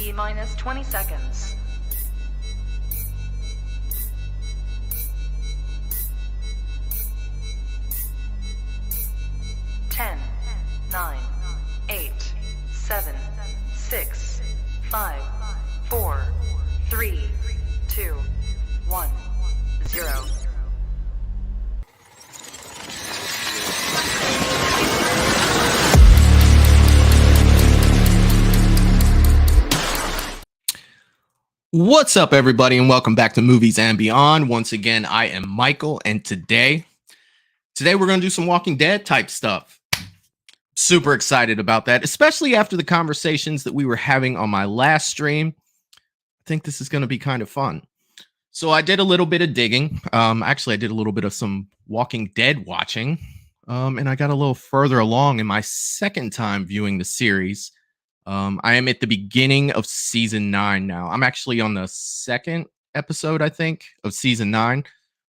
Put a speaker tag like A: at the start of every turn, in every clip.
A: T-minus 20 seconds. 10, 9, 8, 7, 6, 5, 4, 3, 2, 1, 0.
B: What's up, everybody, and welcome back to Movies and Beyond. Once again, I am Michael, and today we're going to do some Walking Dead type stuff. Super excited about that, especially after the conversations that we were having on my last stream. I think this is going to be kind of fun. So I did a little bit of digging. Actually, I did a little bit of some Walking Dead watching, and I got a little further along in my second time viewing the series. I am at the beginning of season 9 now. I'm actually on the second episode, I think, of season 9,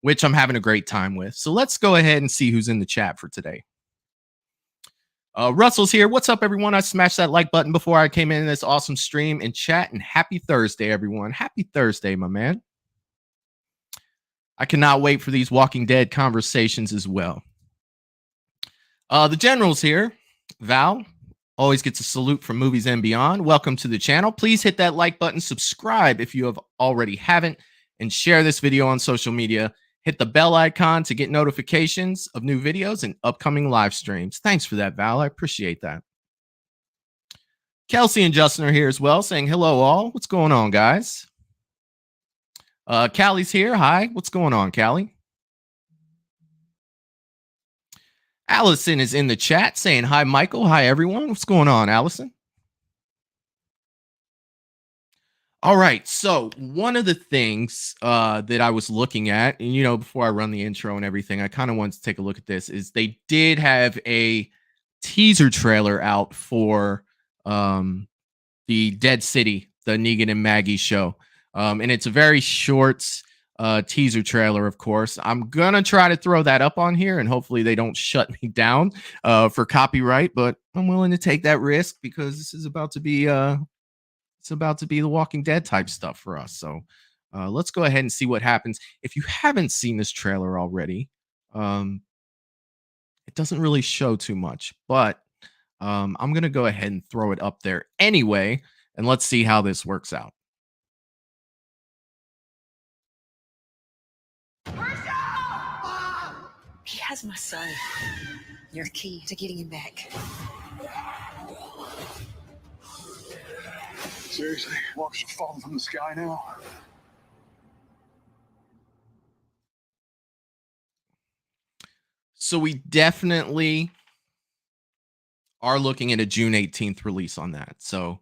B: which I'm having a great time with. So let's go ahead and see who's in the chat for today. Russell's here. What's up, everyone? I smashed that like button before I came in this awesome stream and chat. And happy Thursday, everyone. Happy Thursday, my man. I cannot wait for these Walking Dead conversations as well. The General's here. Val always gets a salute from Movies and Beyond. Welcome to the channel. Please hit that like button, subscribe if you have already haven't, and share this video on social media. Hit the bell icon to get notifications of new videos and upcoming live streams. Thanks for that, Val. I appreciate that. Kelsey and Justin are here as well, saying hello all. What's going on, guys? Callie's here. Hi. What's going on, Callie? Allison is in the chat saying hi, Michael. Hi, everyone. What's going on, Allison? All right. So one of the things that I was looking at, and, you know, before I run the intro and everything, I kind of wanted to take a look at this, is they did have a teaser trailer out for the Dead City, the Negan and Maggie show. And it's a very short teaser trailer, of course. I'm gonna try to throw that up on here, and hopefully they don't shut me down for copyright, but I'm willing to take that risk because this is about to be it's about to be the Walking Dead type stuff for us. So let's go ahead and see what happens. If you haven't seen this trailer already, it doesn't really show too much, but I'm gonna go ahead and throw it up there anyway, and let's see how this works out.
C: He has my son. You're the key to getting him back.
D: Seriously? Rocks are falling from the sky now.
B: So we definitely are looking at a June 18th release on that. So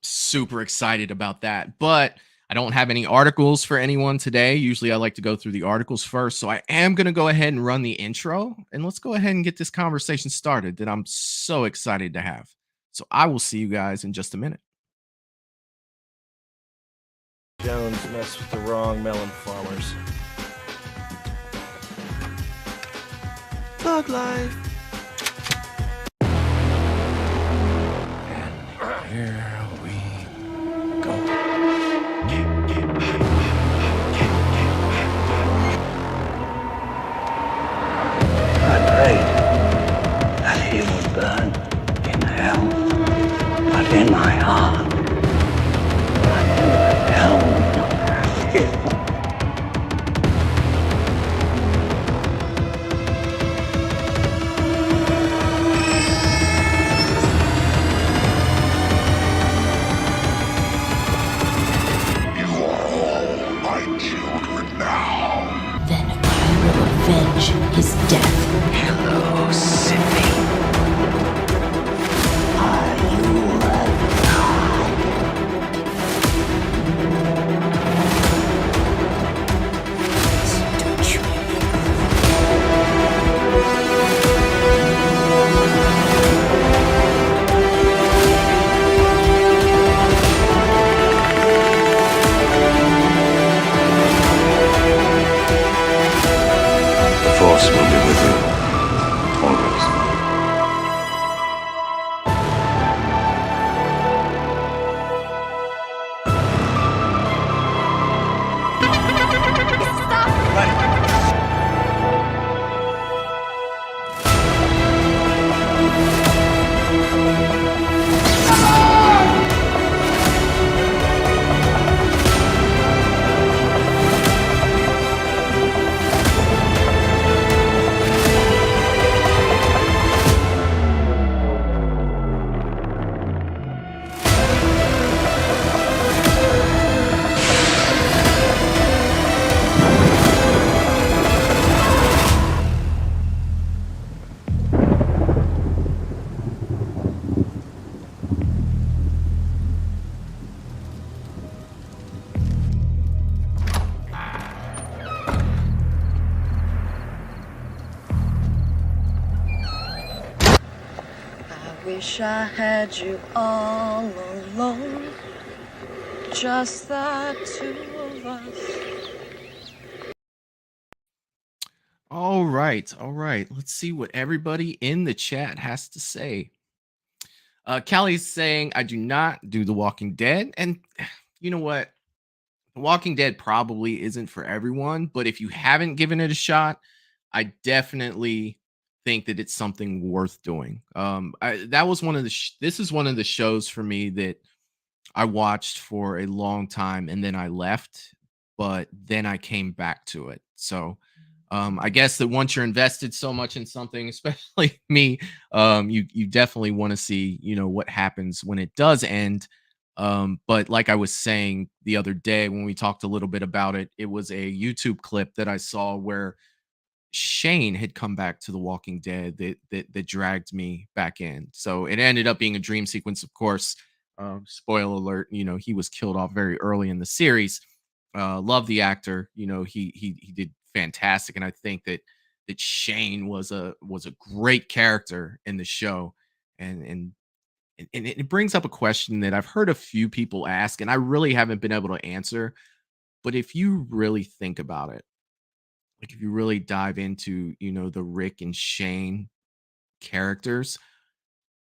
B: super excited about that. But I don't have any articles for anyone today. Usually I like to go through the articles first. So I am going to go ahead and run the intro, and let's go ahead and get this conversation started that I'm so excited to have. So I will see you guys in just a minute.
E: Jones messed with the wrong melon farmers. Thug life. And here we go.
F: I prayed that he would burn in hell, but in my heart, I never held him.
D: You are all my children now.
C: Then I will avenge his death.
F: Hello, Sydney. Are you alive?
C: Wish I had you all alone. Just the two of us.
B: All right, all right. Let's see what everybody in the chat has to say. Callie's saying, I do not do The Walking Dead. And you know what? The Walking Dead probably isn't for everyone, but if you haven't given it a shot, I definitely think that it's something worth doing. That was one of the, this is one of the shows for me that I watched for a long time and then I left, but then I came back to it. So I guess that once you're invested so much in something, especially me, you definitely want to see, you know, what happens when it does end. But like I was saying the other day when we talked a little bit about it, it was a YouTube clip that I saw where Shane had come back to The Walking Dead that dragged me back in. So it ended up being a dream sequence, of course. Spoiler alert, you know, he was killed off very early in the series. Love the actor, you know, he did fantastic, and I think that Shane was a great character in the show, and and it brings up a question that I've heard a few people ask, and I really haven't been able to answer. But if you really think about it, like if you really dive into, you know, the Rick and Shane characters,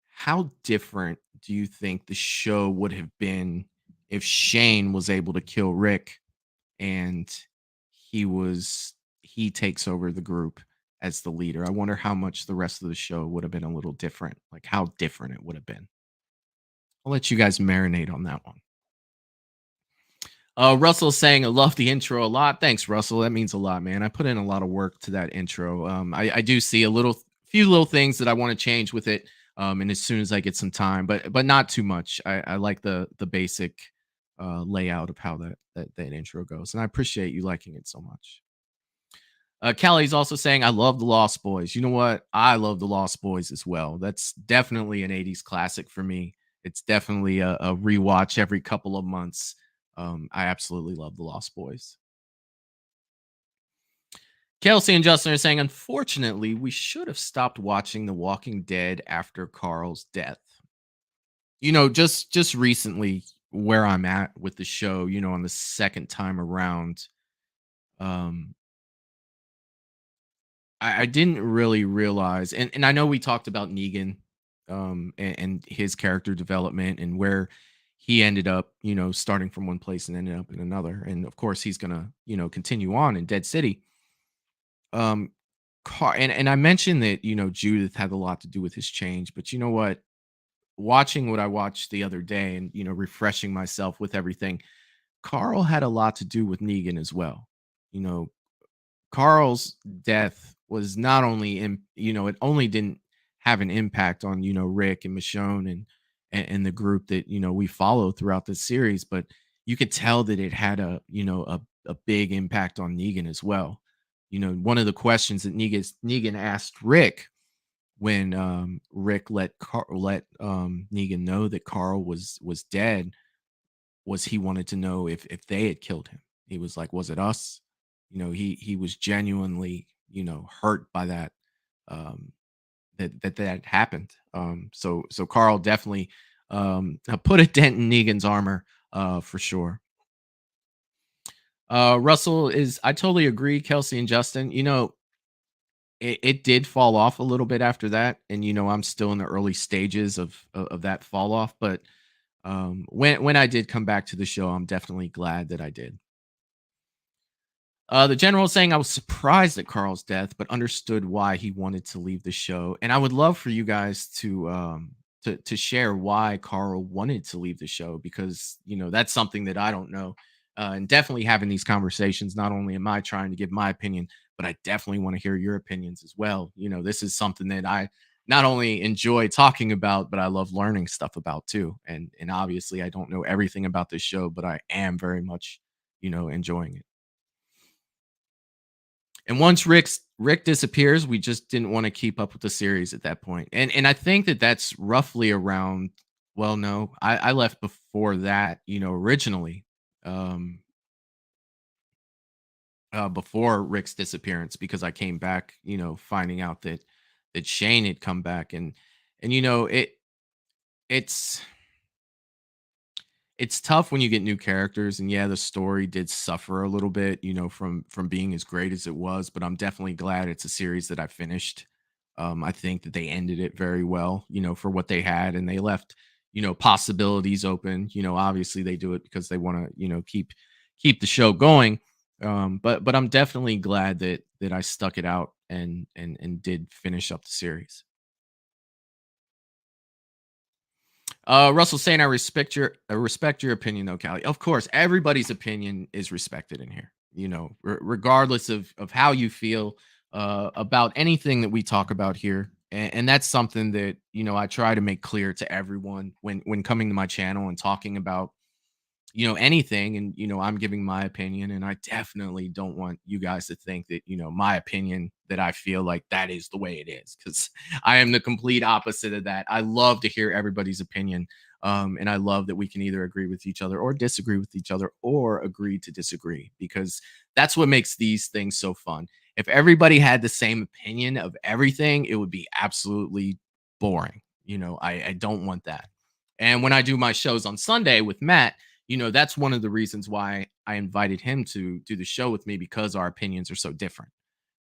B: how different do you think the show would have been if Shane was able to kill Rick and he takes over the group as the leader? I wonder how much the rest of the show would have been a little different, like how different it would have been. I'll let you guys marinate on that one. Russell's saying, I love the intro a lot. Thanks, Russell. That means a lot, man. I put in a lot of work to that intro. I do see few little things that I want to change with it. And as soon as I get some time, but not too much. I like the basic layout of how that intro goes. And I appreciate you liking it so much. Callie's also saying, I love the Lost Boys. You know what? I love the Lost Boys as well. That's definitely an 80s classic for me. It's definitely a rewatch every couple of months. I absolutely love the Lost Boys. Kelsey and Justin are saying, unfortunately, we should have stopped watching The Walking Dead after Carl's death. You know, just recently, where I'm at with the show, you know, on the second time around, I didn't really realize, and I know we talked about Negan, and his character development and where he ended up, you know, starting from one place and ended up in another. And of course, he's gonna, you know, continue on in Dead City. Um, and I mentioned that, you know, Judith had a lot to do with his change, but you know what? Watching what I watched the other day and, you know, refreshing myself with everything, Carl had a lot to do with Negan as well. You know, Carl's death was not only in, you know, it only didn't have an impact on, you know, Rick and Michonne and the group that, you know, we follow throughout the series, but you could tell that it had a, you know, a big impact on Negan as well. You know, one of the questions that Negan asked Rick when Rick let Negan know that Carl was dead, was he wanted to know if they had killed him. He was like, was it us? You know, he was genuinely, you know, hurt by that, that happened. So Carl definitely put a dent in Negan's armor, for sure. Russell is, I totally agree, Kelsey and Justin. You know, it did fall off a little bit after that, and you know, I'm still in the early stages of that fall off. But when I did come back to the show, I'm definitely glad that I did. The general is saying, I was surprised at Carl's death, but understood why he wanted to leave the show. And I would love for you guys to share why Carl wanted to leave the show, because you know, that's something that I don't know. And definitely having these conversations, not only am I trying to give my opinion, but I definitely want to hear your opinions as well. You know, this is something that I not only enjoy talking about, but I love learning stuff about too. And obviously I don't know everything about this show, but I am very much, you know, enjoying it. And once Rick disappears, we just didn't want to keep up with the series at that point. And I think that that's roughly around, well, no, I left before that, you know, originally, um, before Rick's disappearance, because I came back, you know, finding out that Shane had come back, and you know, it's it's tough when you get new characters, and yeah, the story did suffer a little bit, from being as great as it was, but I'm definitely glad it's a series that I finished. I think that they ended it very well, for what they had, and they left, possibilities open. Obviously they do it because they want to, keep the show going. But I'm definitely glad that I stuck it out and did finish up the series. Russell saying, I respect your opinion though, Callie. Of course, everybody's opinion is respected in here. Regardless of how you feel about anything that we talk about here, and that's something that I try to make clear to everyone when coming to my channel and talking about anything. And I'm giving my opinion, and I definitely don't want you guys to think that my opinion, that I feel like that is the way it is, because I am the complete opposite of that. I love to hear everybody's opinion. And I love that we can either agree with each other or disagree with each other, or agree to disagree, because that's what makes these things so fun. If everybody had the same opinion of everything, it would be absolutely boring. I don't want that. And when I do my shows on Sunday with Matt, that's one of the reasons why I invited him to do the show with me, because our opinions are so different.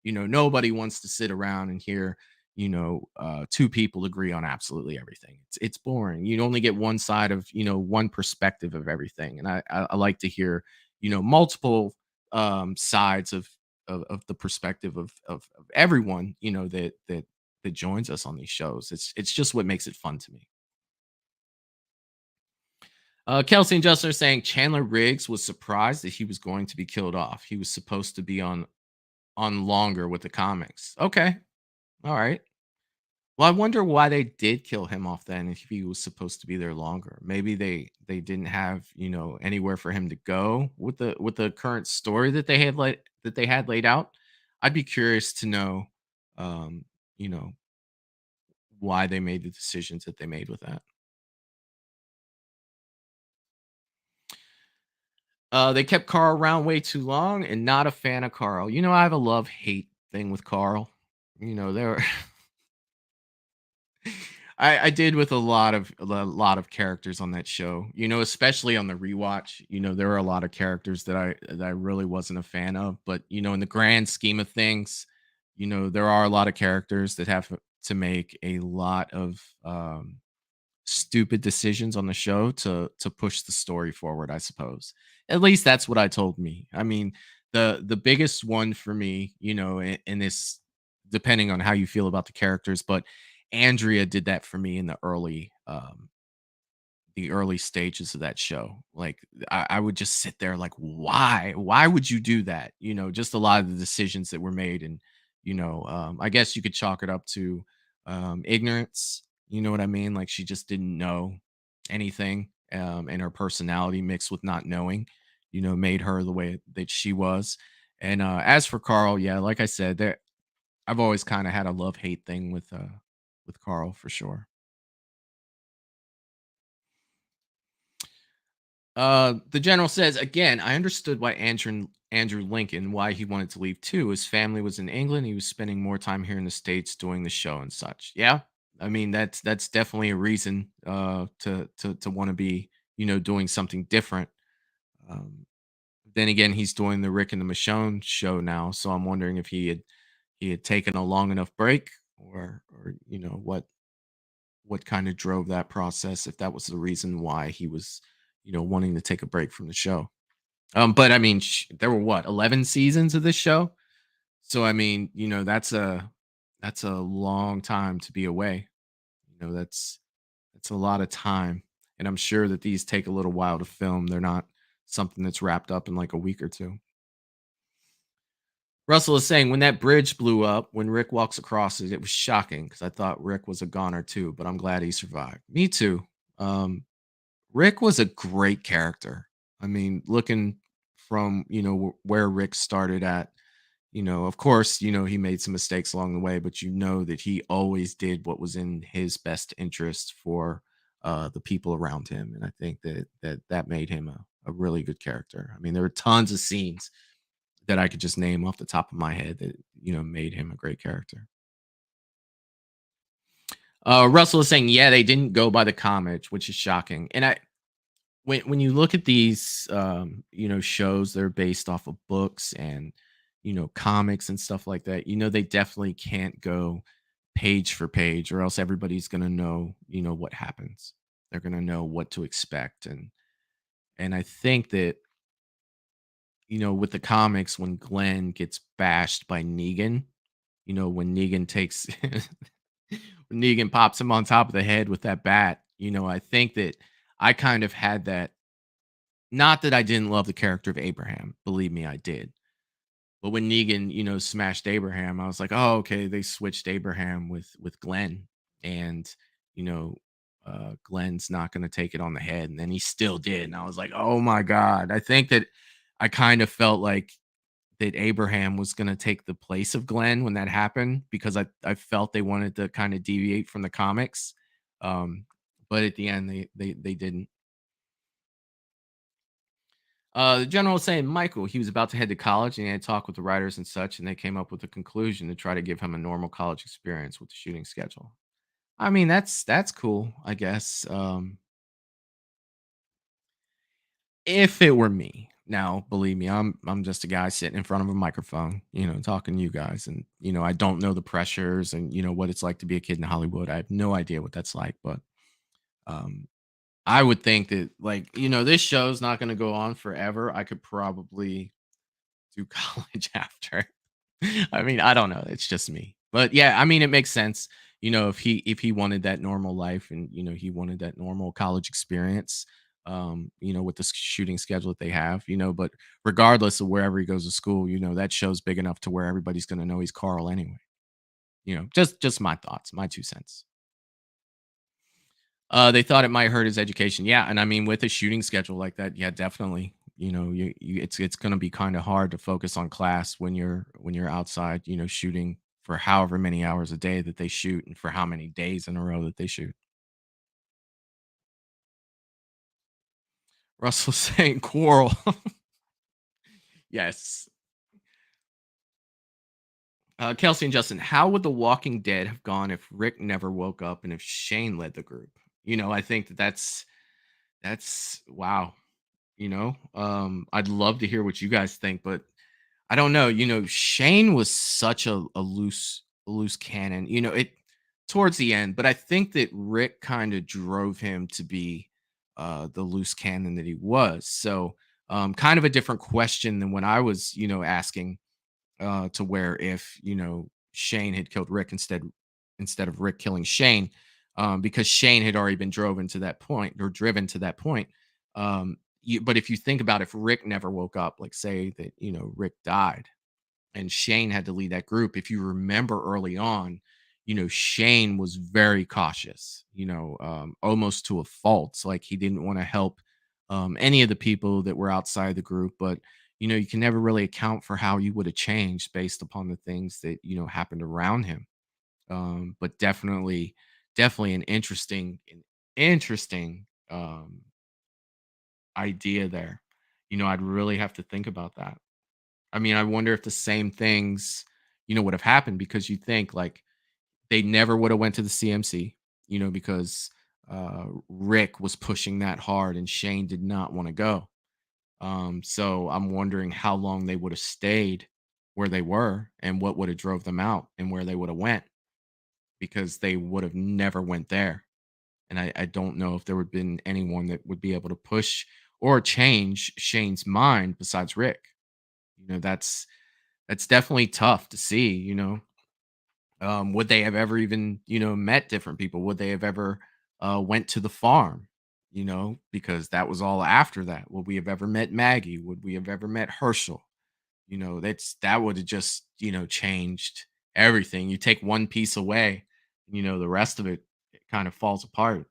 B: Nobody wants to sit around and hear, two people agree on absolutely everything. It's boring. You only get one side of, one perspective of everything. And I like to hear, multiple sides of the perspective of everyone, that joins us on these shows. It's just what makes it fun to me. Kelsey and Justin are saying Chandler Riggs was surprised that he was going to be killed off. He was supposed to be on longer with the comics. Okay. All right. Well, I wonder why they did kill him off then, if he was supposed to be there longer. Maybe they didn't have, anywhere for him to go with the current story that they had laid out. I'd be curious to know, um, you know, why they made the decisions that they made with that. They kept Carl around way too long, and not a fan of Carl. I have a love hate thing with Carl. There I did with a lot of characters on that show. Especially on the rewatch. There were a lot of characters that I really wasn't a fan of, but in the grand scheme of things, there are a lot of characters that have to make a lot of stupid decisions on the show to push the story forward, I suppose. At least that's what I told me. I mean, the biggest one for me, in this, depending on how you feel about the characters, but Andrea did that for me in the early stages of that show. Like, I would just sit there like, why would you do that? Just a lot of the decisions that were made. And I guess you could chalk it up to ignorance. You know what I mean? Like, she just didn't know anything. And her personality mixed with not knowing, made her the way that she was. And as for Carl, yeah, like I said, I've always kind of had a love hate thing with Carl, for sure. The general says again, I understood why Andrew Lincoln, why he wanted to leave too. His family was in England. He was spending more time here in the States doing the show and such. Yeah. I mean, that's definitely a reason to want to be, doing something different. Um, then again, he's doing the Rick and the Michonne show now, so I'm wondering if he had taken a long enough break, or what kind of drove that process, if that was the reason why he was, wanting to take a break from the show. But I mean, there were what, 11 seasons of this show? So I mean, that's a long time to be away. That's a lot of time. And I'm sure that these take a little while to film. They're not something that's wrapped up in like a week or two. Russell is saying when that bridge blew up, when Rick walks across it, it was shocking because I thought Rick was a goner too, but I'm glad he survived. Me too. Um, Rick was a great character. I mean, looking from, where Rick started at, of course, he made some mistakes along the way, but that he always did what was in his best interest for the people around him. And I think that made him a really good character. I mean, there are tons of scenes that I could just name off the top of my head that, made him a great character. Russell is saying, yeah, they didn't go by the comics, which is shocking. And when you look at these shows that are based off of books and comics and stuff like that, they definitely can't go page for page, or else everybody's gonna know what happens. They're gonna know what to expect. And I think that with the comics, when Glenn gets bashed by Negan, when Negan takes when Negan pops him on top of the head with that bat, I think that I kind of had that. Not that I didn't love the character of Abraham, believe me, I did. But when Negan, smashed Abraham, I was like, oh, okay, they switched Abraham with Glenn, and you know, Glenn's not going to take it on the head, and then he still did, and I was like, oh my god. I think that I kind of felt like that Abraham was going to take the place of Glenn when that happened, because I felt they wanted to kind of deviate from the comics, um, but at the end they didn't. The general was saying Michael, he was about to head to college and he had a talk with the writers and such, and they came up with a conclusion to try to give him a normal college experience with the shooting schedule. I mean, that's cool, I guess. If it were me, now believe me, I'm just a guy sitting in front of a microphone, talking to you guys, and I don't know the pressures and what it's like to be a kid in Hollywood. I have no idea what that's like, but um, I would think that, like, this show's not going to go on forever. I could probably do college after. I mean, I don't know. It's just me. But yeah, I mean, it makes sense. If he wanted that normal life, and he wanted that normal college experience, with the shooting schedule that they have, but regardless of wherever he goes to school, that show's big enough to where everybody's gonna know he's Carl anyway. Just my thoughts, my 2 cents. They thought it might hurt his education. Yeah, and I mean, with a shooting schedule like that, yeah, definitely. It's going to be kind of hard to focus on class when you're outside, shooting for however many hours a day that they shoot, and for how many days in a row that they shoot. Russell saying quarrel. Yes. Kelsey and Justin, how would The Walking Dead have gone if Rick never woke up and if Shane led the group? I think that's wow. I'd love to hear what you guys think, but I don't know. Shane was such a loose cannon. It towards the end, but I think that Rick kind of drove him to be the loose cannon that he was. So kind of a different question than when I was, asking, to where if Shane had killed Rick instead of Rick killing Shane, because Shane had already been driven to that point. But if you think about, if Rick never woke up, like say that Rick died and Shane had to lead that group. If you remember early on, Shane was very cautious, almost to a fault. Like he didn't want to help any of the people that were outside the group, but you can never really account for how he would have changed based upon the things that happened around him. But definitely an interesting idea there. I'd really have to think about that. I mean, I wonder if the same things, would have happened, because you think like they never would have went to the CMC, because Rick was pushing that hard and Shane did not want to go. So I'm wondering how long they would have stayed where they were and what would have drove them out and where they would have went, because they would have never went there. And I don't know if there would have been anyone that would be able to push or change Shane's mind besides Rick. That's definitely tough to see. Would they have ever even met different people? Would they have ever went to the farm? Because that was all after that. Would we have ever met Maggie? Would we have ever met Herschel? That would have just changed everything. You take one piece away, the rest of it kind of falls apart.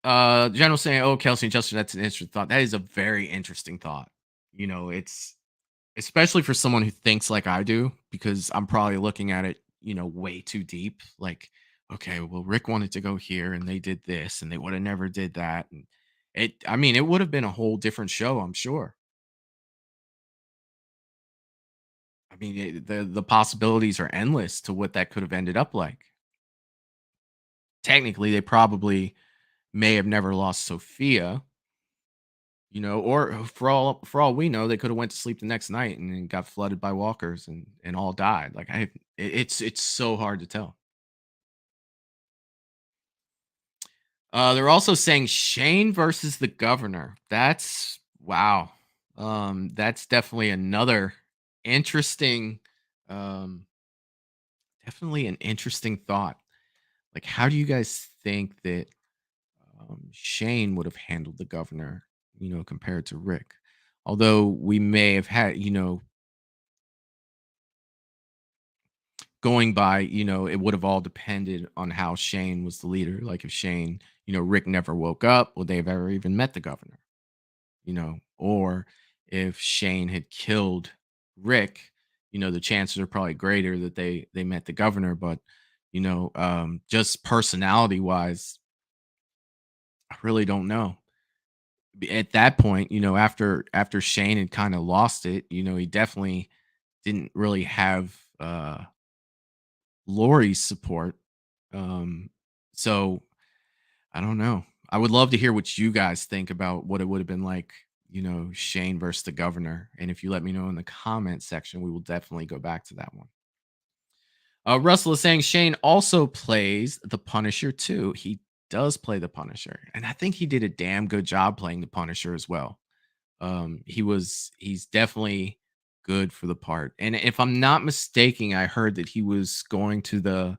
B: General saying, "Oh, Kelsey and Justin, that's an interesting thought." That is a very interesting thought. It's especially for someone who thinks like I do, because I'm probably looking at it, way too deep. Like, okay, well, Rick wanted to go here, and they did this, and they would have never did that, and I mean, it would have been a whole different show, I'm sure. I mean, the possibilities are endless to what that could have ended up like. Technically, they probably may have never lost Sophia, or for all we know, they could have went to sleep the next night and then got flooded by walkers and all died. Like it's so hard to tell. They're also saying Shane versus the governor. That's wow. That's definitely another interesting, um, definitely an interesting thought. Like, how do you guys think that Shane would have handled the governor, compared to Rick? Although we may have had, going by, it would have all depended on how Shane was the leader. Like if Shane, Rick never woke up, would they have ever even met the governor? Or if Shane had killed Rick, the chances are probably greater that they met the governor. But just personality wise, I really don't know. At that point, after Shane had kind of lost it, he definitely didn't really have Lori's support. Um, so I don't know. I would love to hear what you guys think about what it would have been like, Shane versus the governor. And if you let me know in the comment section, we will definitely go back to that one. Russell is saying Shane also plays the Punisher too. He does play the Punisher, and I think he did a damn good job playing the Punisher as well. He's definitely good for the part. And if I'm not mistaken, I heard that he was going to the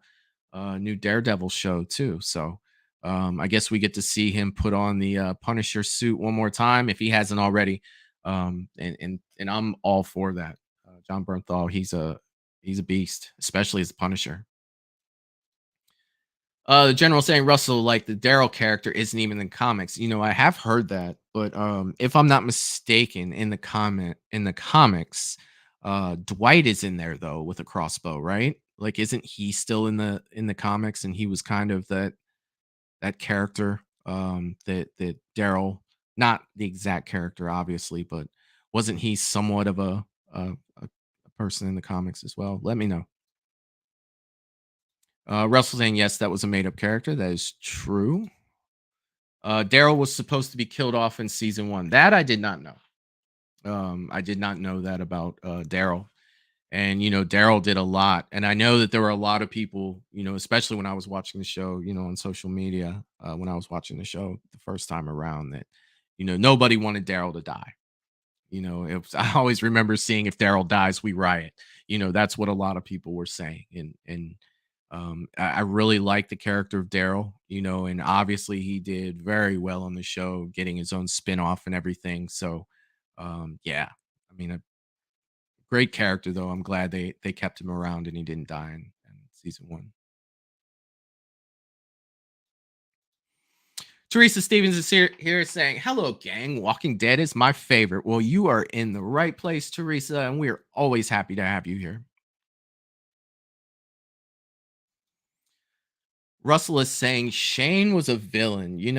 B: new Daredevil show too. So I guess we get to see him put on the Punisher suit one more time if he hasn't already. And I'm all for that. John Bernthal, he's a beast, especially as the Punisher. The general saying Russell, like the Daryl character, isn't even in comics. I have heard that, but if I'm not mistaken, in the comics, Dwight is in there though with a crossbow, right? Like, isn't he still in the comics? And he was kind of that character, that Daryl, not the exact character, obviously, but wasn't he somewhat of a person in the comics as well? Let me know. Russell saying yes, that was a made up character. That is true. Daryl was supposed to be killed off in season 1. That I did not know. I did not know that about Daryl. And Daryl did a lot, and I know that there were a lot of people, especially when I was watching the show, on social media, when I was watching the show the first time around, that nobody wanted Daryl to die. I always remember seeing if Daryl dies, we riot. That's what a lot of people were saying, and I really like the character of Daryl, and obviously he did very well on the show, getting his own spin-off and everything. So, yeah, I mean, a great character though. I'm glad they kept him around and he didn't die in season 1. Teresa Stevens is here saying, "Hello, gang. Walking Dead is my favorite." Well, you are in the right place, Teresa, and we are always happy to have you here. Russell is saying Shane was a villain. He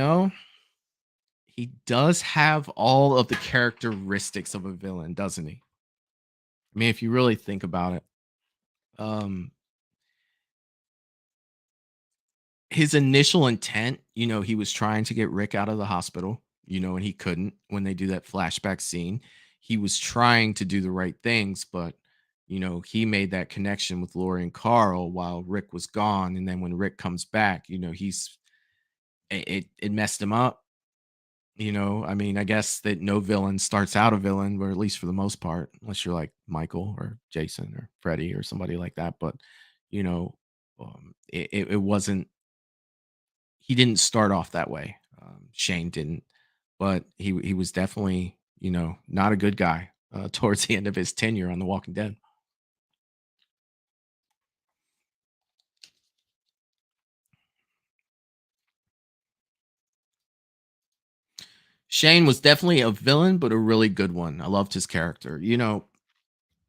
B: does have all of the characteristics of a villain, doesn't he? I mean, if you really think about it, um, his initial intent, he was trying to get Rick out of the hospital, and he couldn't when they do that flashback scene. He was trying to do the right things, but he made that connection with Lori and Carl while Rick was gone. And then when Rick comes back, it messed him up. I mean, I guess that no villain starts out a villain, or at least for the most part, unless you're like Michael or Jason or Freddy or somebody like that. But you know, it wasn't. He didn't start off that way. Shane didn't, but he was definitely not a good guy towards the end of his tenure on The Walking Dead. Shane was definitely a villain, but a really good one. I loved his character.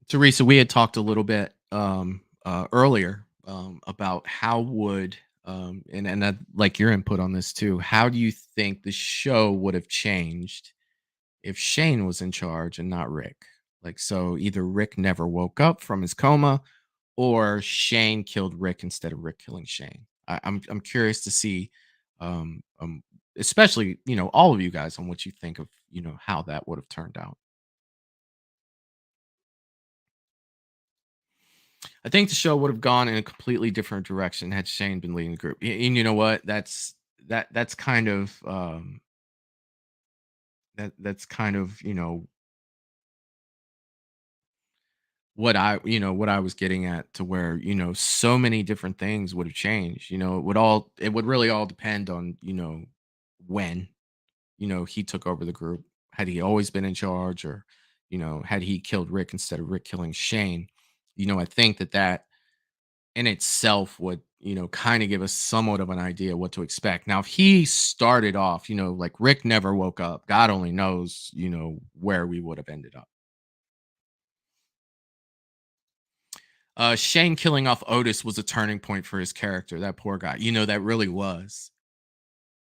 B: Teresa, we had talked a little bit earlier about how would and I'd like your input on this too. How do you think the show would have changed if Shane was in charge and not Rick? Like, so either Rick never woke up from his coma, or Shane killed Rick instead of Rick killing Shane. I'm curious to see, um, um, especially all of you guys on what you think of how that would have turned out. I think the show would have gone in a completely different direction had Shane been leading the group. And you know what? That's kind of that's kind of what I was getting at, to where so many different things would have changed. It would really all depend on when he took over the group. Had he always been in charge, or had he killed Rick instead of Rick killing Shane? I think that in itself would kind of give us somewhat of an idea what to expect. Now, if he started off like Rick never woke up, God only knows where we would have ended up. Shane killing off Otis was a turning point for his character. That poor guy, that really was.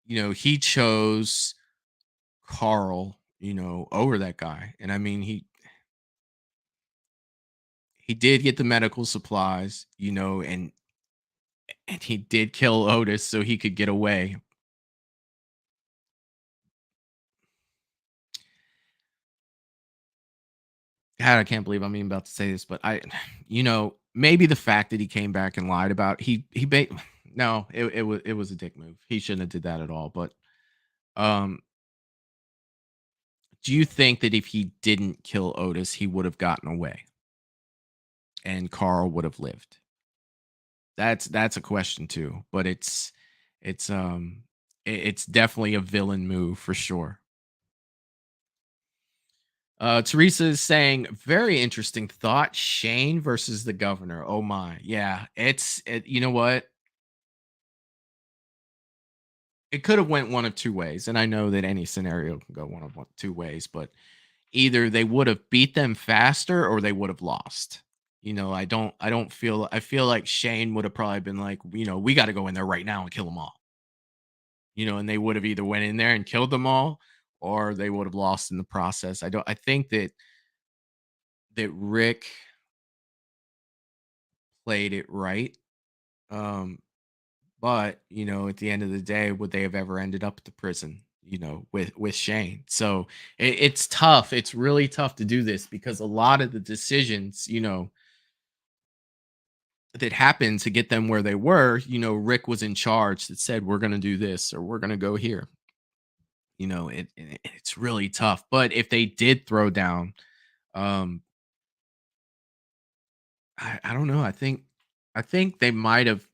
B: He chose Carl, over that guy. And I mean, he did get the medical supplies, and he did kill Otis so he could get away. God, I can't believe I'm even about to say this, but maybe the fact that he came back and lied about no, it was a dick move. He shouldn't have did that at all. But um, do you think that if he didn't kill Otis, he would have gotten away and Carl would have lived? That's a question too. But it's definitely a villain move for sure. Teresa is saying, very interesting thought. Shane versus the governor. Oh my. Yeah. You know what? It could have went one of two ways. And I know that any scenario can go two ways, but either they would have beat them faster or they would have lost. I feel like Shane would have probably been like, we got to go in there right now and kill them all. And they would have either went in there and killed them all, or they would have lost in the process. I think that Rick played it right. But at the end of the day, would they have ever ended up at the prison, with Shane? So it's tough. It's really tough to do this, because a lot of the decisions, that happened to get them where they were, Rick was in charge that said, we're going to do this or we're going to go here. It's really tough. But if they did throw down, um, I don't know. I think they might have.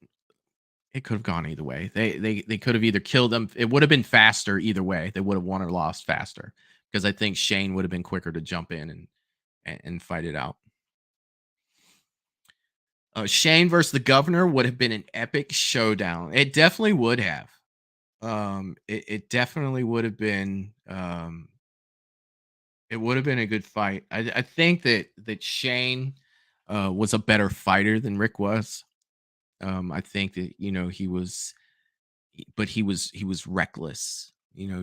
B: It could have gone either way. They could have either killed them. It would have been faster either way. They would have won or lost faster, because I think Shane would have been quicker to jump in and fight it out. Shane versus the governor would have been an epic showdown. It definitely would have. It definitely would have been. It would have been a good fight. I think that Shane was a better fighter than Rick was. I think that but he was reckless.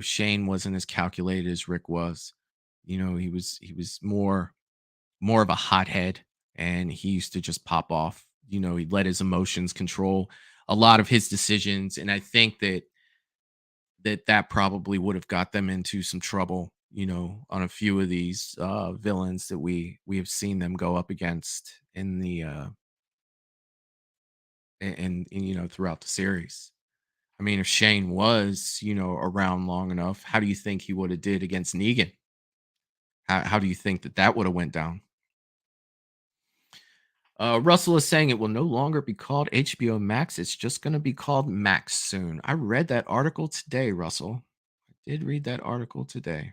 B: Shane wasn't as calculated as Rick was. He was more of a hothead, and he used to just pop off. He let his emotions control a lot of his decisions, and I think that probably would have got them into some trouble. On a few of these villains that we have seen them go up against in the and throughout the series. I mean, if Shane was around long enough, how do you think he would have did against Negan? How do you think that would have went down? Russell is saying it will no longer be called HBO Max. It's just going to be called Max soon. I read that article today, Russell. I did read that article today.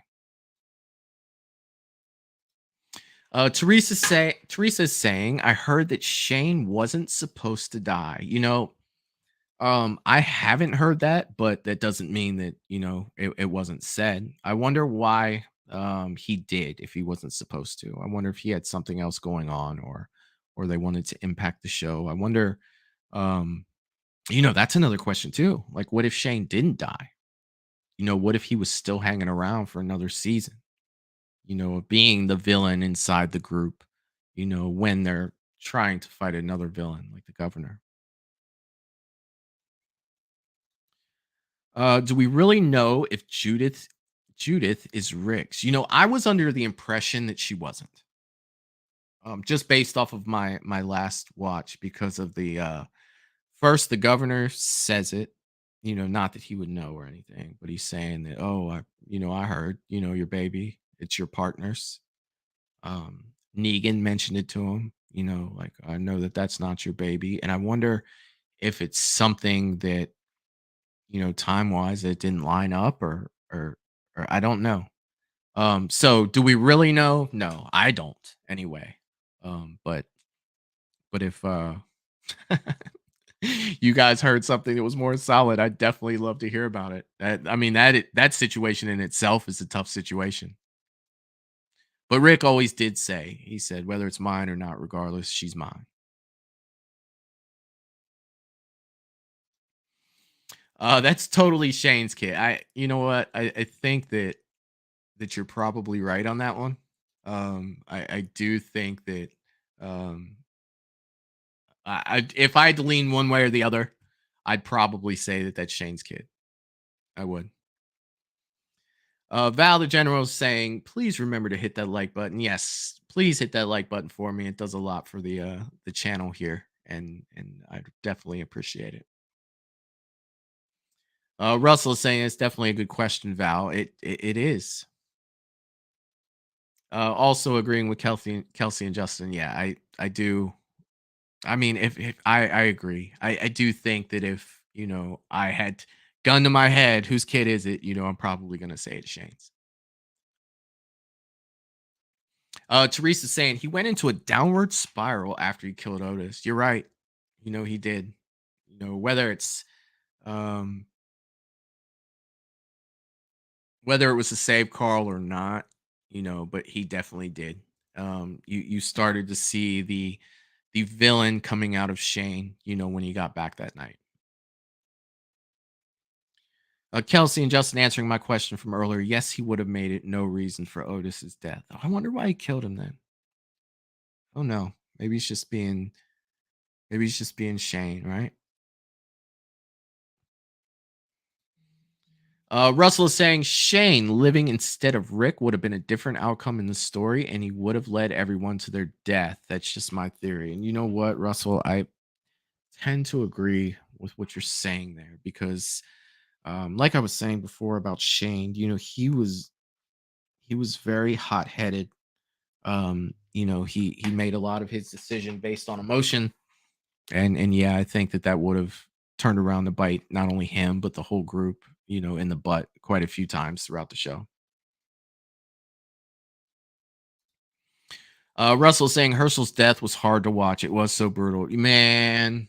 B: Teresa's saying, I heard that Shane wasn't supposed to die. I haven't heard that, but that doesn't mean that it wasn't said. I wonder why he did, if he wasn't supposed to. I wonder if he had something else going on, or they wanted to impact the show. I wonder. That's another question too. Like, what if Shane didn't die? What if he was still hanging around for another season? of being the villain inside the group, when they're trying to fight another villain like the governor. Do we really know if Judith is Rick's? I was under the impression that she wasn't. Just based off of my last watch because of the first the governor says it, not that he would know or anything, but he's saying that, oh, I heard, your baby, it's your partner's. Negan mentioned it to him, like, I know that that's not your baby. And I wonder if it's something that, time wise, it didn't line up or I don't know. So do we really know? No, I don't anyway. But if you guys heard something that was more solid, I'd definitely love to hear about it. That situation in itself is a tough situation. But Rick always did say, he said, whether it's mine or not, regardless, she's mine. That's totally Shane's kid. You know what? I think that you're probably right on that one. I do think that um, if I had to lean one way or the other, I'd probably say that that's Shane's kid. I would. Val the General is saying, please remember to hit that like button. Yes, please hit that like button for me. It does a lot for the channel here, and I'd definitely appreciate it. Russell is saying it's definitely a good question, Val. It is. Also agreeing with Kelsey and Justin. Yeah, I do. I mean, if I agree. I do think that if I had gun to my head, whose kid is it? I'm probably gonna say it's Shane's. Teresa's saying he went into a downward spiral after he killed Otis. You're right. He did. Whether it's um whether it was to save Carl or not, but he definitely did. You started to see the villain coming out of Shane, when he got back that night. Kelsey and Justin answering my question from earlier. Yes, he would have made it no reason for Otis's death. I wonder why he killed him then. Oh no, maybe he's just being Shane, right? Russell is saying Shane living instead of Rick would have been a different outcome in the story, and he would have led everyone to their death. That's just my theory. And you know what, Russell, I tend to agree with what you're saying there because, like I was saying before about Shane, he was very hot headed. He made a lot of his decision based on emotion, and yeah, I think that would have turned around to bite not only him but the whole group, in the butt quite a few times throughout the show. Russell saying Herschel's death was hard to watch. It was so brutal, man,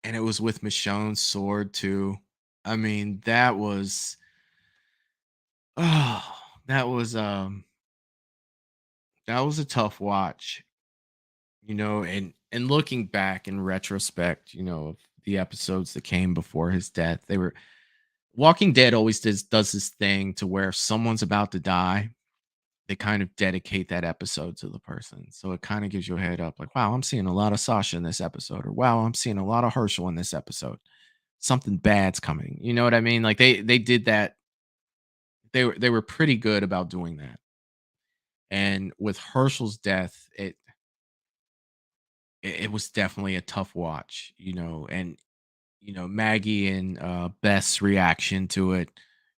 B: and it was with Michonne's sword too. I mean, oh, that was that was a tough watch, and looking back in retrospect, of the episodes that came before his death, they were Walking Dead always does this thing to where if someone's about to die, they kind of dedicate that episode to the person. So it kind of gives you a head up like, wow, I'm seeing a lot of Sasha in this episode, or wow, I'm seeing a lot of Herschel in this episode. Something bad's coming. You know what I mean? Like they did that. They were pretty good about doing that. And with Herschel's death, it was definitely a tough watch, and Maggie and Beth's reaction to it,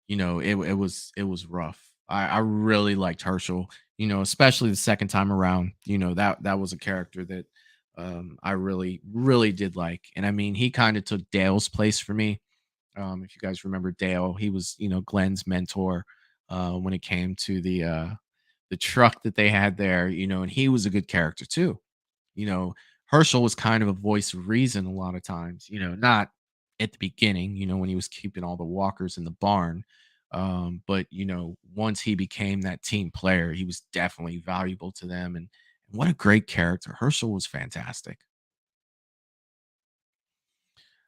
B: it was rough. I really liked Herschel, especially the second time around. That was a character that I really really did like, and I mean he kind of took Dale's place for me. If you guys remember Dale, he was Glenn's mentor when it came to the truck that they had there, and he was a good character too. You know, Herschel was kind of a voice of reason a lot of times, not at the beginning, when he was keeping all the walkers in the barn. But once he became that team player, he was definitely valuable to them. And what a great character. Herschel was fantastic.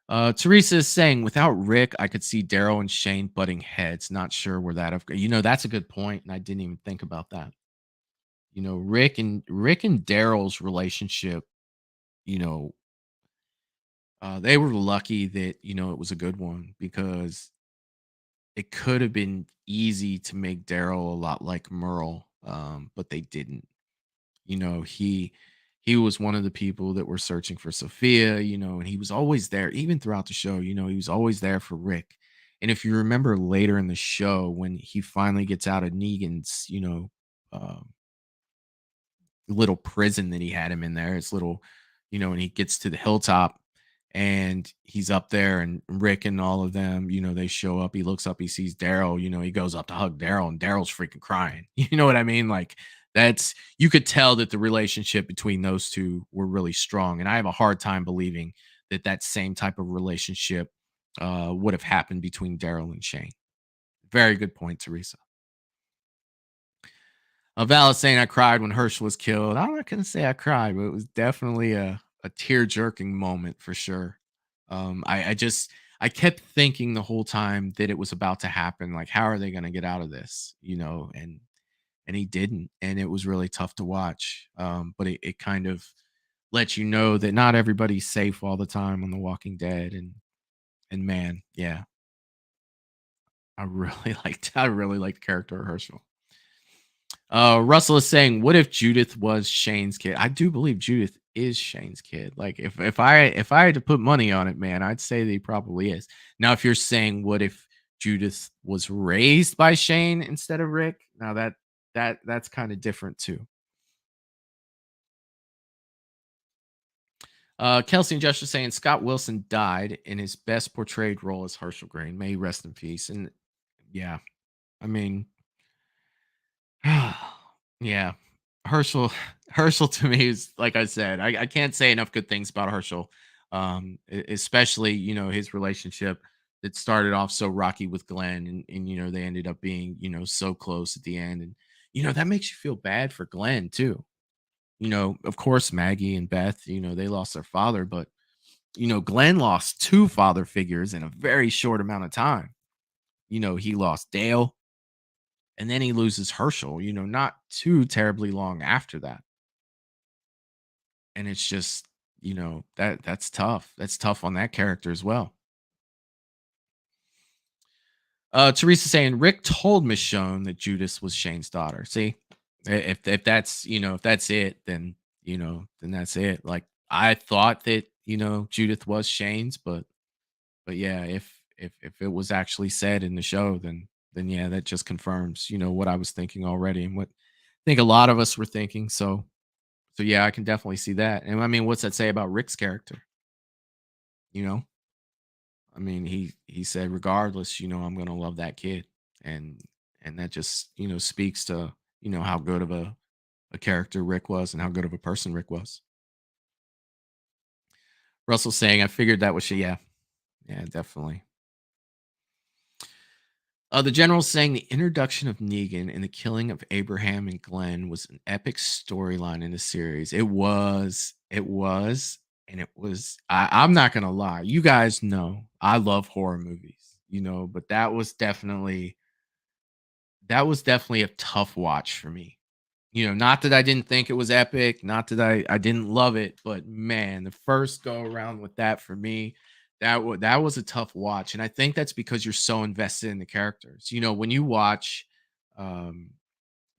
B: Teresa is saying, without Rick, I could see Daryl and Shane butting heads. Not sure where that. That's a good point, and I didn't even think about that. Rick and Daryl's relationship. You know, they were lucky that it was a good one because it could have been easy to make Daryl a lot like Merle, but they didn't. He was one of the people that were searching for Sophia, and he was always there, even throughout the show. He was always there for Rick. And if you remember later in the show, when he finally gets out of Negan's, uh, little prison that he had him in there, his little, and he gets to the hilltop and he's up there and Rick and all of them, they show up. He looks up, he sees Daryl, he goes up to hug Daryl and Daryl's freaking crying. You know what I mean? Like you could tell that the relationship between those two were really strong. And I have a hard time believing that same type of relationship would have happened between Daryl and Shane. Very good point, Teresa. Val is saying I cried when Herschel was killed. I'm not going to say I cried, but it was definitely a tear jerking moment for sure. I kept thinking the whole time that it was about to happen. Like, how are they going to get out of this? And he didn't, and it was really tough to watch. But it kind of lets you know that not everybody's safe all the time on The Walking Dead. And man, yeah, I really liked the character of Herschel. Russell is saying, what if Judith was Shane's kid? I do believe Judith is Shane's kid. Like if I had to put money on it, man, I'd say that he probably is. Now, if you're saying what if Judith was raised by Shane instead of Rick, now that's kind of different too. Kelsey and Josh are saying Scott Wilson died in his best portrayed role as Herschel Green. May he rest in peace. And yeah, I mean, yeah, Herschel to me is, like I said, I can't say enough good things about Herschel. Especially his relationship that started off so rocky with Glenn, and they ended up being so close at the end, and that makes you feel bad for Glenn too. Of course Maggie and Beth, they lost their father, but Glenn lost two father figures in a very short amount of time. He lost Dale, and then he loses Herschel, not too terribly long after that. And it's just, that's tough. That's tough on that character as well. Teresa saying Rick told Michonne that Judith was Shane's daughter. See, if that's if that's it, then then that's it. Like I thought that Judith was Shane's, but yeah, if it was actually said in the show, then yeah, that just confirms what I was thinking already and what I think a lot of us were thinking. So yeah, I can definitely see that. And I mean, what's that say about Rick's character? I mean, he said, regardless, I'm gonna love that kid. And that just, speaks to, how good of a character Rick was and how good of a person Rick was. Russell saying, I figured that was she. Yeah. Yeah, definitely. The general saying the introduction of Negan and the killing of Abraham and Glenn was an epic storyline in the series. It was, and it was. I'm not gonna lie, you guys know I love horror movies, but that was definitely a tough watch for me. Not that I didn't think it was epic, not that I didn't love it, but man, the first go around with that for me, that was a tough watch, and I think that's because you're so invested in the characters. When you watch, um,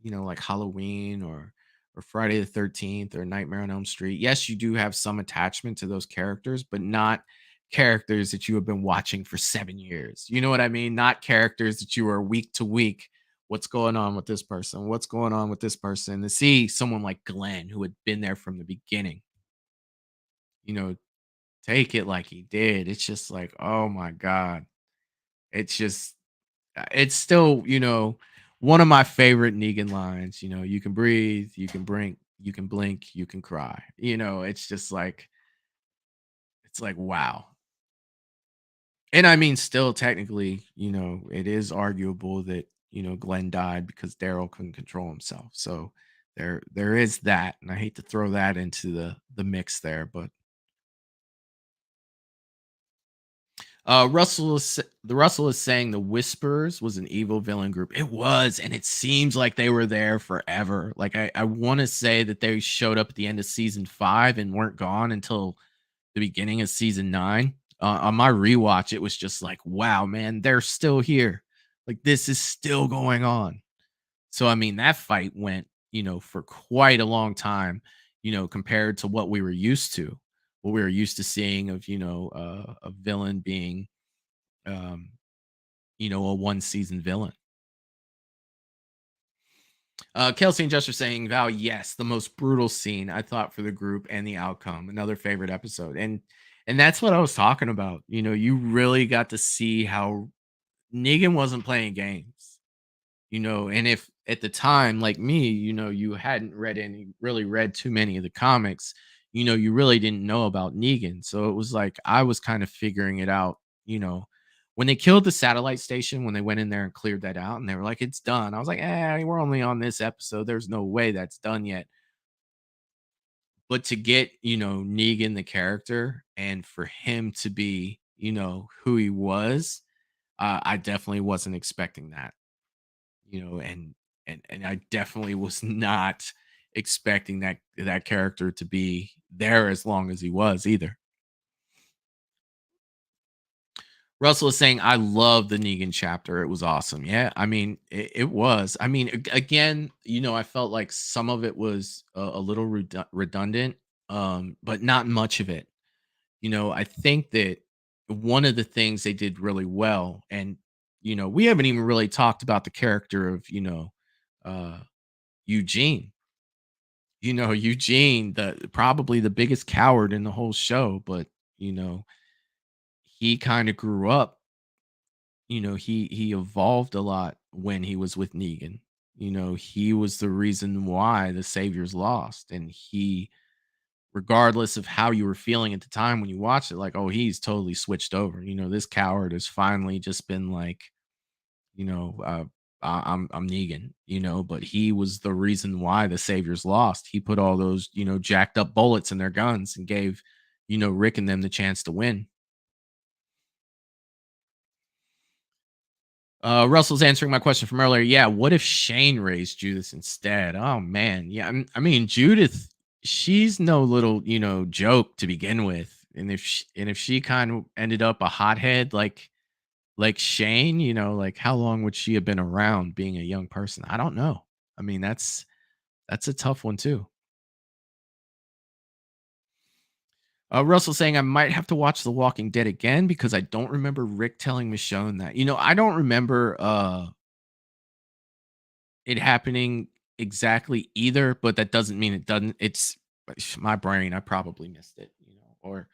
B: like Halloween or Friday the 13th or Nightmare on Elm Street, yes, you do have some attachment to those characters, but not characters that you have been watching for 7 years. You know what I mean? Not characters that you are week to week. What's going on with this person? What's going on with this person? To see someone like Glenn, who had been there from the beginning, you know, take it like he did. It's just like, oh my God. It's just, it's still, one of my favorite Negan lines. You can breathe, you can blink, you can cry. It's just like, it's like, wow. And I mean, still technically, it is arguable that, Glenn died because Daryl couldn't control himself. So there is that. And I hate to throw that into the mix there, but Russell is saying the Whisperers was an evil villain group. It was, and it seems like they were there forever. Like I want to say that they showed up at the end of season 5 and weren't gone until the beginning of season 9. On my rewatch, it was just like, wow, man, they're still here. Like this is still going on. So I mean, that fight went, for quite a long time, compared to what we were used to, what we were used to seeing of, a villain being, um, a one season villain. Kelsey and Jester saying, Val, yes, the most brutal scene I thought for the group and the outcome. Another favorite episode. And that's what I was talking about. You really got to see how Negan wasn't playing games. And if at the time, like me, you hadn't read too many of the comics, you really didn't know about Negan. So it was like I was kind of figuring it out, when they killed the satellite station, when they went in there and cleared that out and they were like, it's done. I was like, we're only on this episode. There's no way that's done yet. But to get, Negan the character and for him to be, who he was, I definitely wasn't expecting that. And I definitely was not expecting that character to be there as long as he was either. Russell is saying, I love the Negan chapter. It was awesome. Yeah, I mean, it was. I mean, again, I felt like some of it was a little redundant, but not much of it. I think that one of the things they did really well, and we haven't even really talked about the character of uh, Eugene. Eugene, probably the biggest coward in the whole show, but he kind of grew up. He evolved a lot when he was with Negan. He was the reason why the Saviors lost, and he, regardless of how you were feeling at the time when you watched it, like, oh, he's totally switched over. This coward has finally just been like, I'm Negan, but he was the reason why the Saviors lost. He put all those, jacked up bullets in their guns and gave, Rick and them the chance to win. Russell's answering my question from earlier. Yeah, what if Shane raised Judith instead? Oh man, yeah. I mean, Judith, she's no little, joke to begin with, and if she kind of ended up a hothead like Shane, like how long would she have been around being a young person? I don't know. I mean, that's a tough one too. Russell saying I might have to watch The Walking Dead again because I don't remember Rick telling Michonne that. I don't remember it happening exactly either, but that doesn't mean it doesn't. It's my brain. I probably missed it, or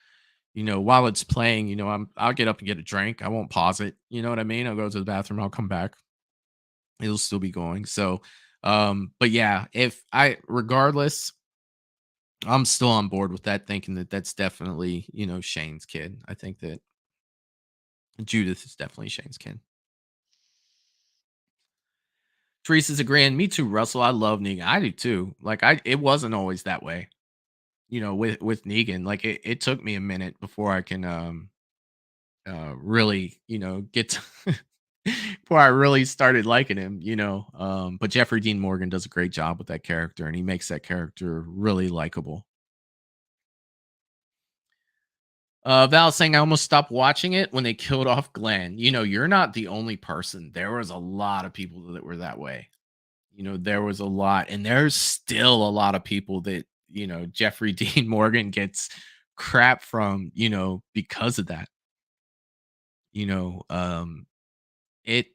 B: while it's playing, I'll get up and get a drink. I won't pause it. You know what I mean? I'll go to the bathroom. I'll come back. It'll still be going. So, but yeah, regardless, I'm still on board with that, thinking that that's definitely, Shane's kid. I think that Judith is definitely Shane's kid. Teresa's agreeing. Me too, Russell. I love Negan. I do too. Like it wasn't always that way. With Negan, like it took me a minute before I can really, get to before I really started liking him, but Jeffrey Dean Morgan does a great job with that character, and he makes that character really likable. Val saying I almost stopped watching it when they killed off Glenn. You're not the only person. There was a lot of people that were that way. There was a lot, and there's still a lot of people that, Jeffrey Dean Morgan gets crap from, because of that. It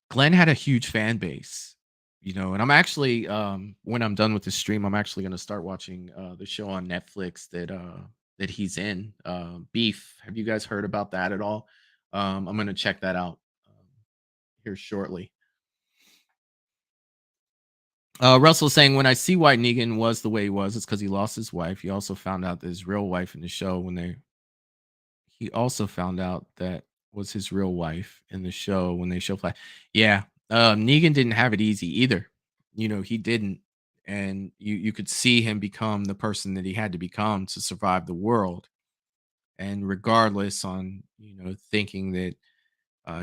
B: Glenn had a huge fan base, and I'm actually when I'm done with the stream, I'm actually going to start watching the show on Netflix that he's in, Beef. Have you guys heard about that at all? I'm going to check that out here shortly. Russell saying, when I see why Negan was the way he was, it's because he lost his wife. He also found out that his real wife in the show he also found out that was his real wife in the show when they show flash. Yeah. Negan didn't have it easy either. He didn't. And you could see him become the person that he had to become to survive the world. and regardless on thinking that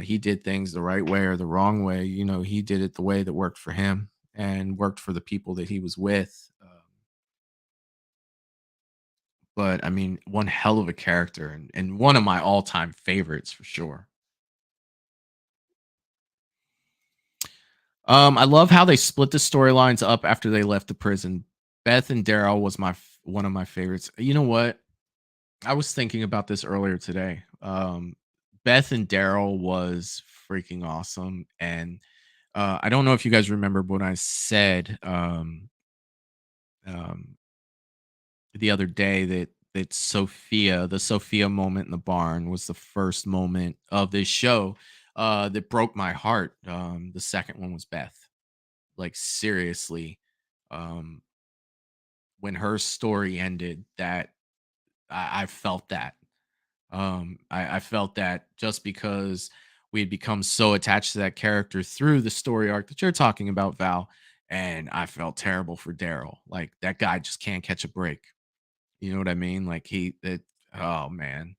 B: he did things the right way or the wrong way, he did it the way that worked for him and worked for the people that he was with. But I mean, one hell of a character, and one of my all-time favorites for sure. I love how they split the storylines up after they left the prison. Beth and Daryl was one of my favorites. You know what? I was thinking about this earlier today. Beth and Daryl was freaking awesome, and I don't know if you guys remember what I said um, the other day that Sophia, the Sophia moment in the barn, was the first moment of this show that broke my heart. The second one was Beth. Like seriously, um, when her story ended, that I felt that. I felt that just because we had become so attached to that character through the story arc that you're talking about, Val, and I felt terrible for Daryl. Like that guy just can't catch a break. You know what I mean? Like oh man.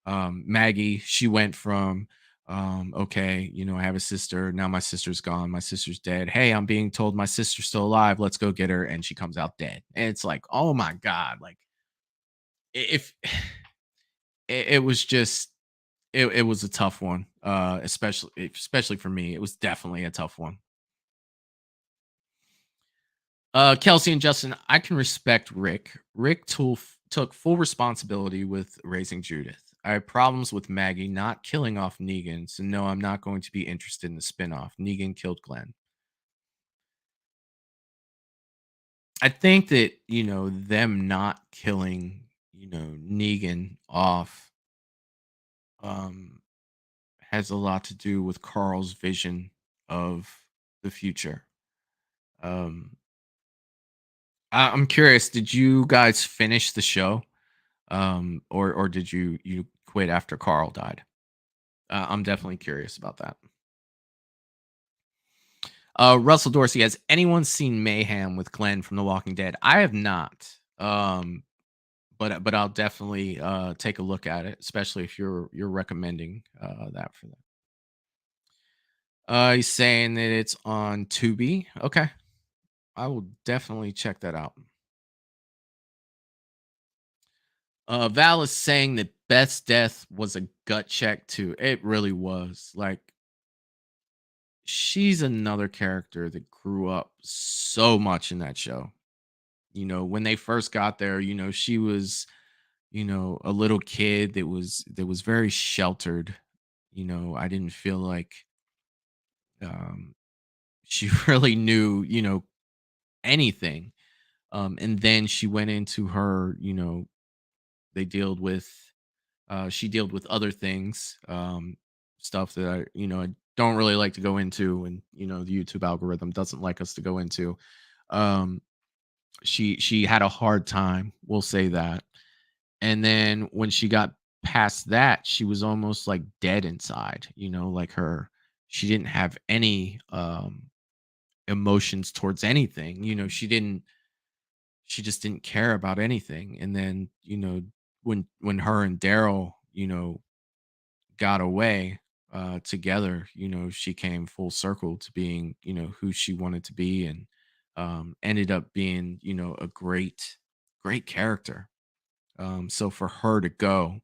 B: Maggie, she went from okay, I have a sister. Now my sister's gone. My sister's dead. Hey, I'm being told my sister's still alive. Let's go get her. And she comes out dead. And it's like, oh my God. Like if it was just it was a tough one. Especially for me. It was definitely a tough one. Kelsey and Justin, I can respect Rick. Took full responsibility with raising Judith. I have problems with Maggie not killing off Negan, so no, I'm not going to be interested in the spinoff. Negan killed Glenn. I think that, them not killing, Negan off um has a lot to do with Carl's vision of the future. Um I'm curious, did you guys finish the show? Or did you quit after Carl died? I'm definitely curious about that. Russell Dorsey, has anyone seen Mayhem with Glenn from The Walking Dead? I have not. But I'll definitely take a look at it, especially if you're recommending that for them. He's saying that it's on Tubi. Okay, I will definitely check that out. Val is saying that Beth's death was a gut check too. It really was. Like, she's another character that grew up so much in that show. When they first got there, she was, a little kid that was very sheltered. I didn't feel like um she really knew, anything. And then she went into her, they dealt with she dealt with other things, stuff that I don't really like to go into, and the YouTube algorithm doesn't like us to go into. Um, she had a hard time, we'll say that. And then when she got past that, she was almost like dead inside, like she didn't have any emotions towards anything. She just didn't care about anything. And then, when her and Daryl, got away together, she came full circle to being, who she wanted to be, and ended up being, a great character. So for her to go,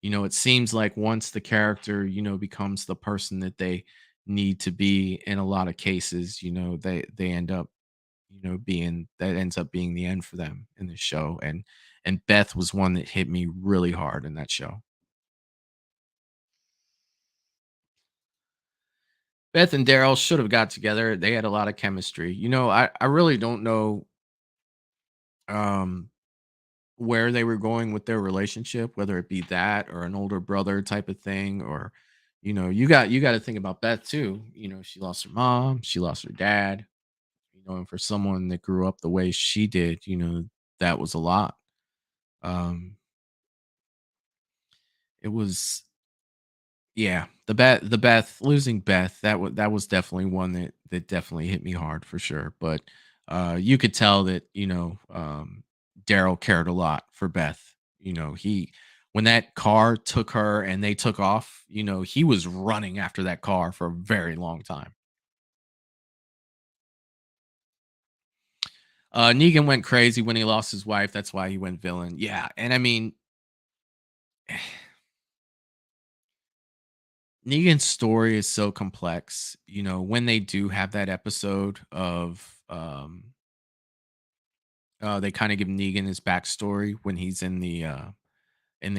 B: it seems like once the character, becomes the person that they need to be in a lot of cases, they end up, being that ends up being the end for them in the show. And Beth was one that hit me really hard in that show. Beth and Daryl should have got together. They had a lot of chemistry. I really don't know um where they were going with their relationship, whether it be that or an older brother type of thing, or you got to think about Beth too. She lost her mom, she lost her dad, and for someone that grew up the way she did, that was a lot. Um it was Yeah, the Beth losing Beth, that was definitely one that definitely hit me hard for sure. But you could tell that Daryl cared a lot for Beth. He when that car took her and they took off, he was running after that car for a very long time. Negan went crazy when he lost his wife. That's why he went villain. Yeah, and I mean, Negan's story is so complex. When they do have that episode of they kind of give Negan his backstory when he's in the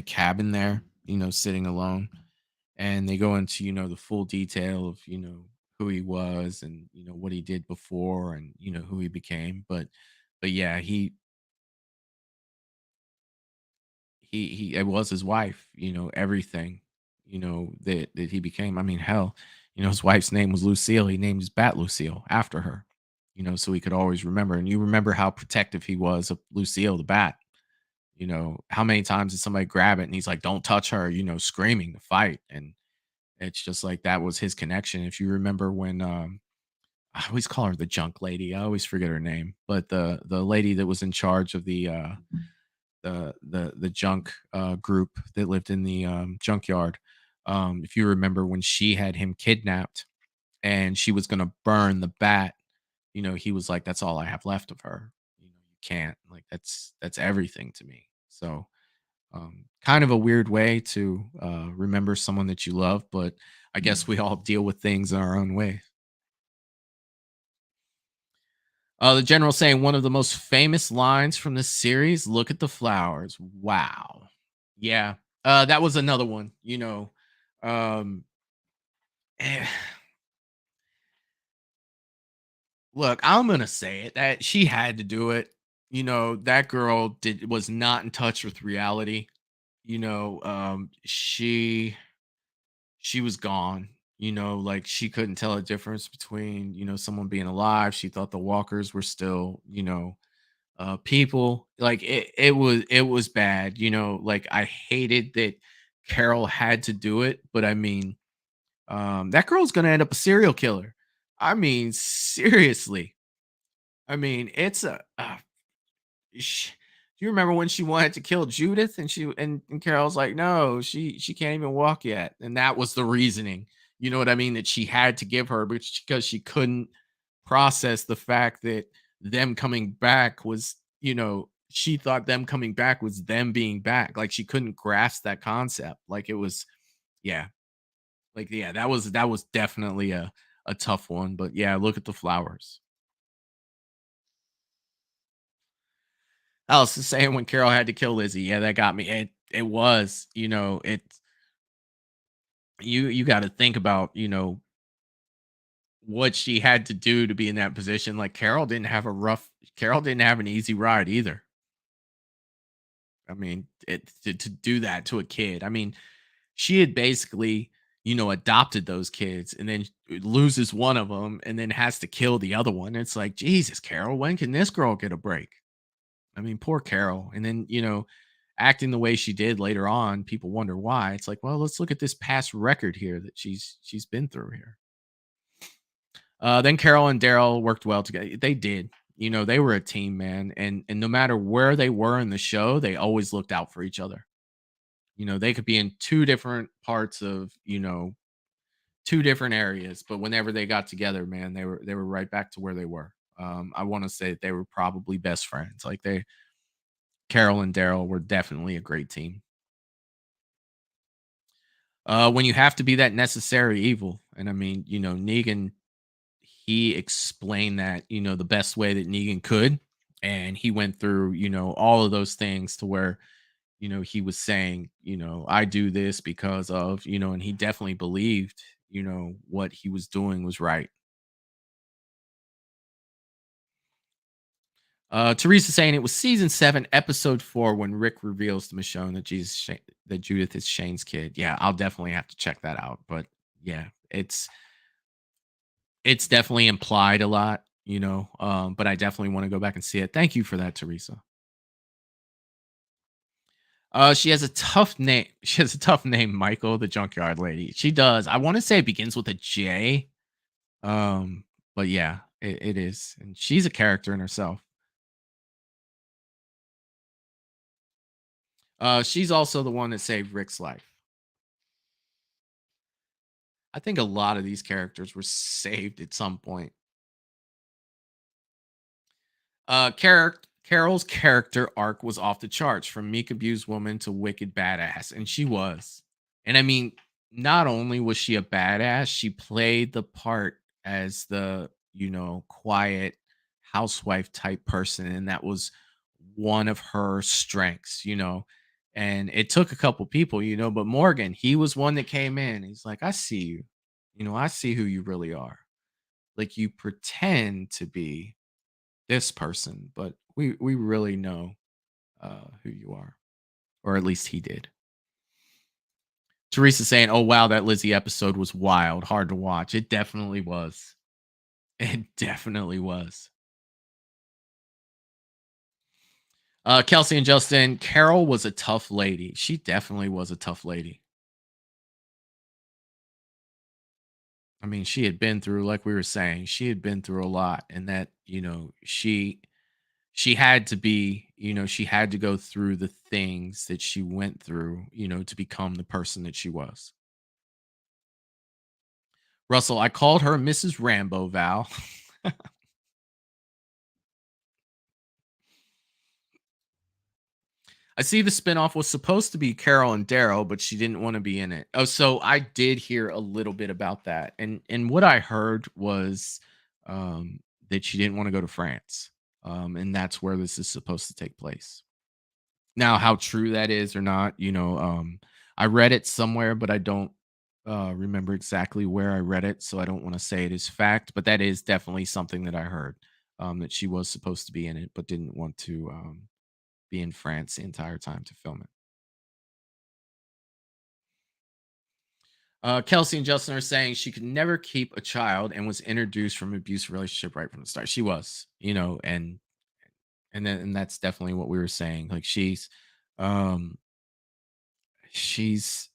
B: cabin there, sitting alone, and they go into the full detail of who he was and what he did before and who he became. But yeah, he it was his wife, everything, that he became. I mean, hell, his wife's name was Lucille. He named his bat Lucille after her, so he could always remember. And you remember how protective he was of Lucille the bat. How many times did somebody grab it and he's like, "Don't touch her," screaming to fight. And it's just like that was his connection. If you remember when I always call her the junk lady. I always forget her name, but the lady that was in charge of the junk group that lived in the junkyard. If you remember when she had him kidnapped and she was gonna burn the bat, he was like, "That's all I have left of her. You can't, like, that's everything to me." So kind of a weird way to remember someone that you love, but I guess we all deal with things in our own way. The general saying one of the most famous lines from this series, "Look at the flowers." Wow. Yeah. That was another one, Um eh, look, I'm gonna say it that she had to do it. That girl was not in touch with reality. She was gone. Like she couldn't tell a difference between, someone being alive. She thought the walkers were still, people. Like it was bad. Like I hated that Carol had to do it, but I mean, that girl's gonna end up a serial killer. I mean, seriously. I mean, it's sh do you remember when she wanted to kill Judith and and Carol's like, "No, she can't even walk yet." And that was the reasoning. You know what I mean? That she had to give her because she couldn't process the fact that them coming back was, she thought them coming back was them being back. Like she couldn't grasp that concept. Like it was, yeah. Like yeah, that was definitely a tough one, but yeah, look at the flowers. I was just saying when Carol had to kill Lizzie, yeah, that got me. It was, you got to think about, what she had to do to be in that position. Like Carol didn't have an easy ride either. I mean, to do that to a kid. I mean, she had basically, adopted those kids and then loses one of them and then has to kill the other one. It's like, Jesus, Carol, when can this girl get a break? I mean, poor Carol. And then, acting the way she did later on, people wonder why. It's like, well, let's look at this past record here that she's been through here. Then Carol and Daryl worked well together. They did. They were a team, man. And no matter where they were in the show, they always looked out for each other. They could be in two different parts of, two different areas, but whenever they got together, man, they were right back to where they were. I want to say that they were probably best friends. Like Carol and Daryl were definitely a great team. When you have to be that necessary evil, and I mean, Negan, he explained that, the best way that Negan could, and he went through, all of those things to where, he was saying, I do this because of, and he definitely believed, what he was doing was right. Teresa saying it was season 7, episode 4, when Rick reveals to Michonne that that Judith is Shane's kid. Yeah, I'll definitely have to check that out. But yeah, it's definitely implied a lot, but I definitely want to go back and see it. Thank you for that, Teresa. She has a tough name. She has a tough name, Michael, the junkyard lady. She does. I want to say it begins with a J. But yeah, it is. And she's a character in herself. She's also the one that saved Rick's life. I think a lot of these characters were saved at some point. Carol's character arc was off the charts, from meek abused woman to wicked badass, and she was. And I mean, not only was she a badass, she played the part as the, quiet housewife type person, and that was one of her strengths. And it took a couple people, but Morgan, he was one that came in. He's like, I see you. I see who you really are. Like, you pretend to be this person, but we really know who you are, or at least he did. Teresa saying, "Oh wow, that Lizzie episode was wild, hard to watch." It definitely was. It definitely was. Kelsey and Justin, Carol was a tough lady. She definitely was a tough lady. I mean, she had been through, like we were saying, she had been through a lot, and that, she had to be, she had to go through the things that she went through, to become the person that she was. Russell, I called her Mrs. Rambo, Val. I see the spinoff was supposed to be Carol and Daryl, but she didn't want to be in it. Oh, so I did hear a little bit about that. And what I heard was that she didn't want to go to France. And that's where this is supposed to take place. Now, how true that is or not, I read it somewhere, but I don't remember exactly where I read it, so I don't want to say it is fact, but that is definitely something that I heard, that she was supposed to be in it, but didn't want to be in France the entire time to film it. Kelsey and Justin are saying she could never keep a child and was introduced from an abusive relationship right from the start. She was, and that's definitely what we were saying. Like, um she's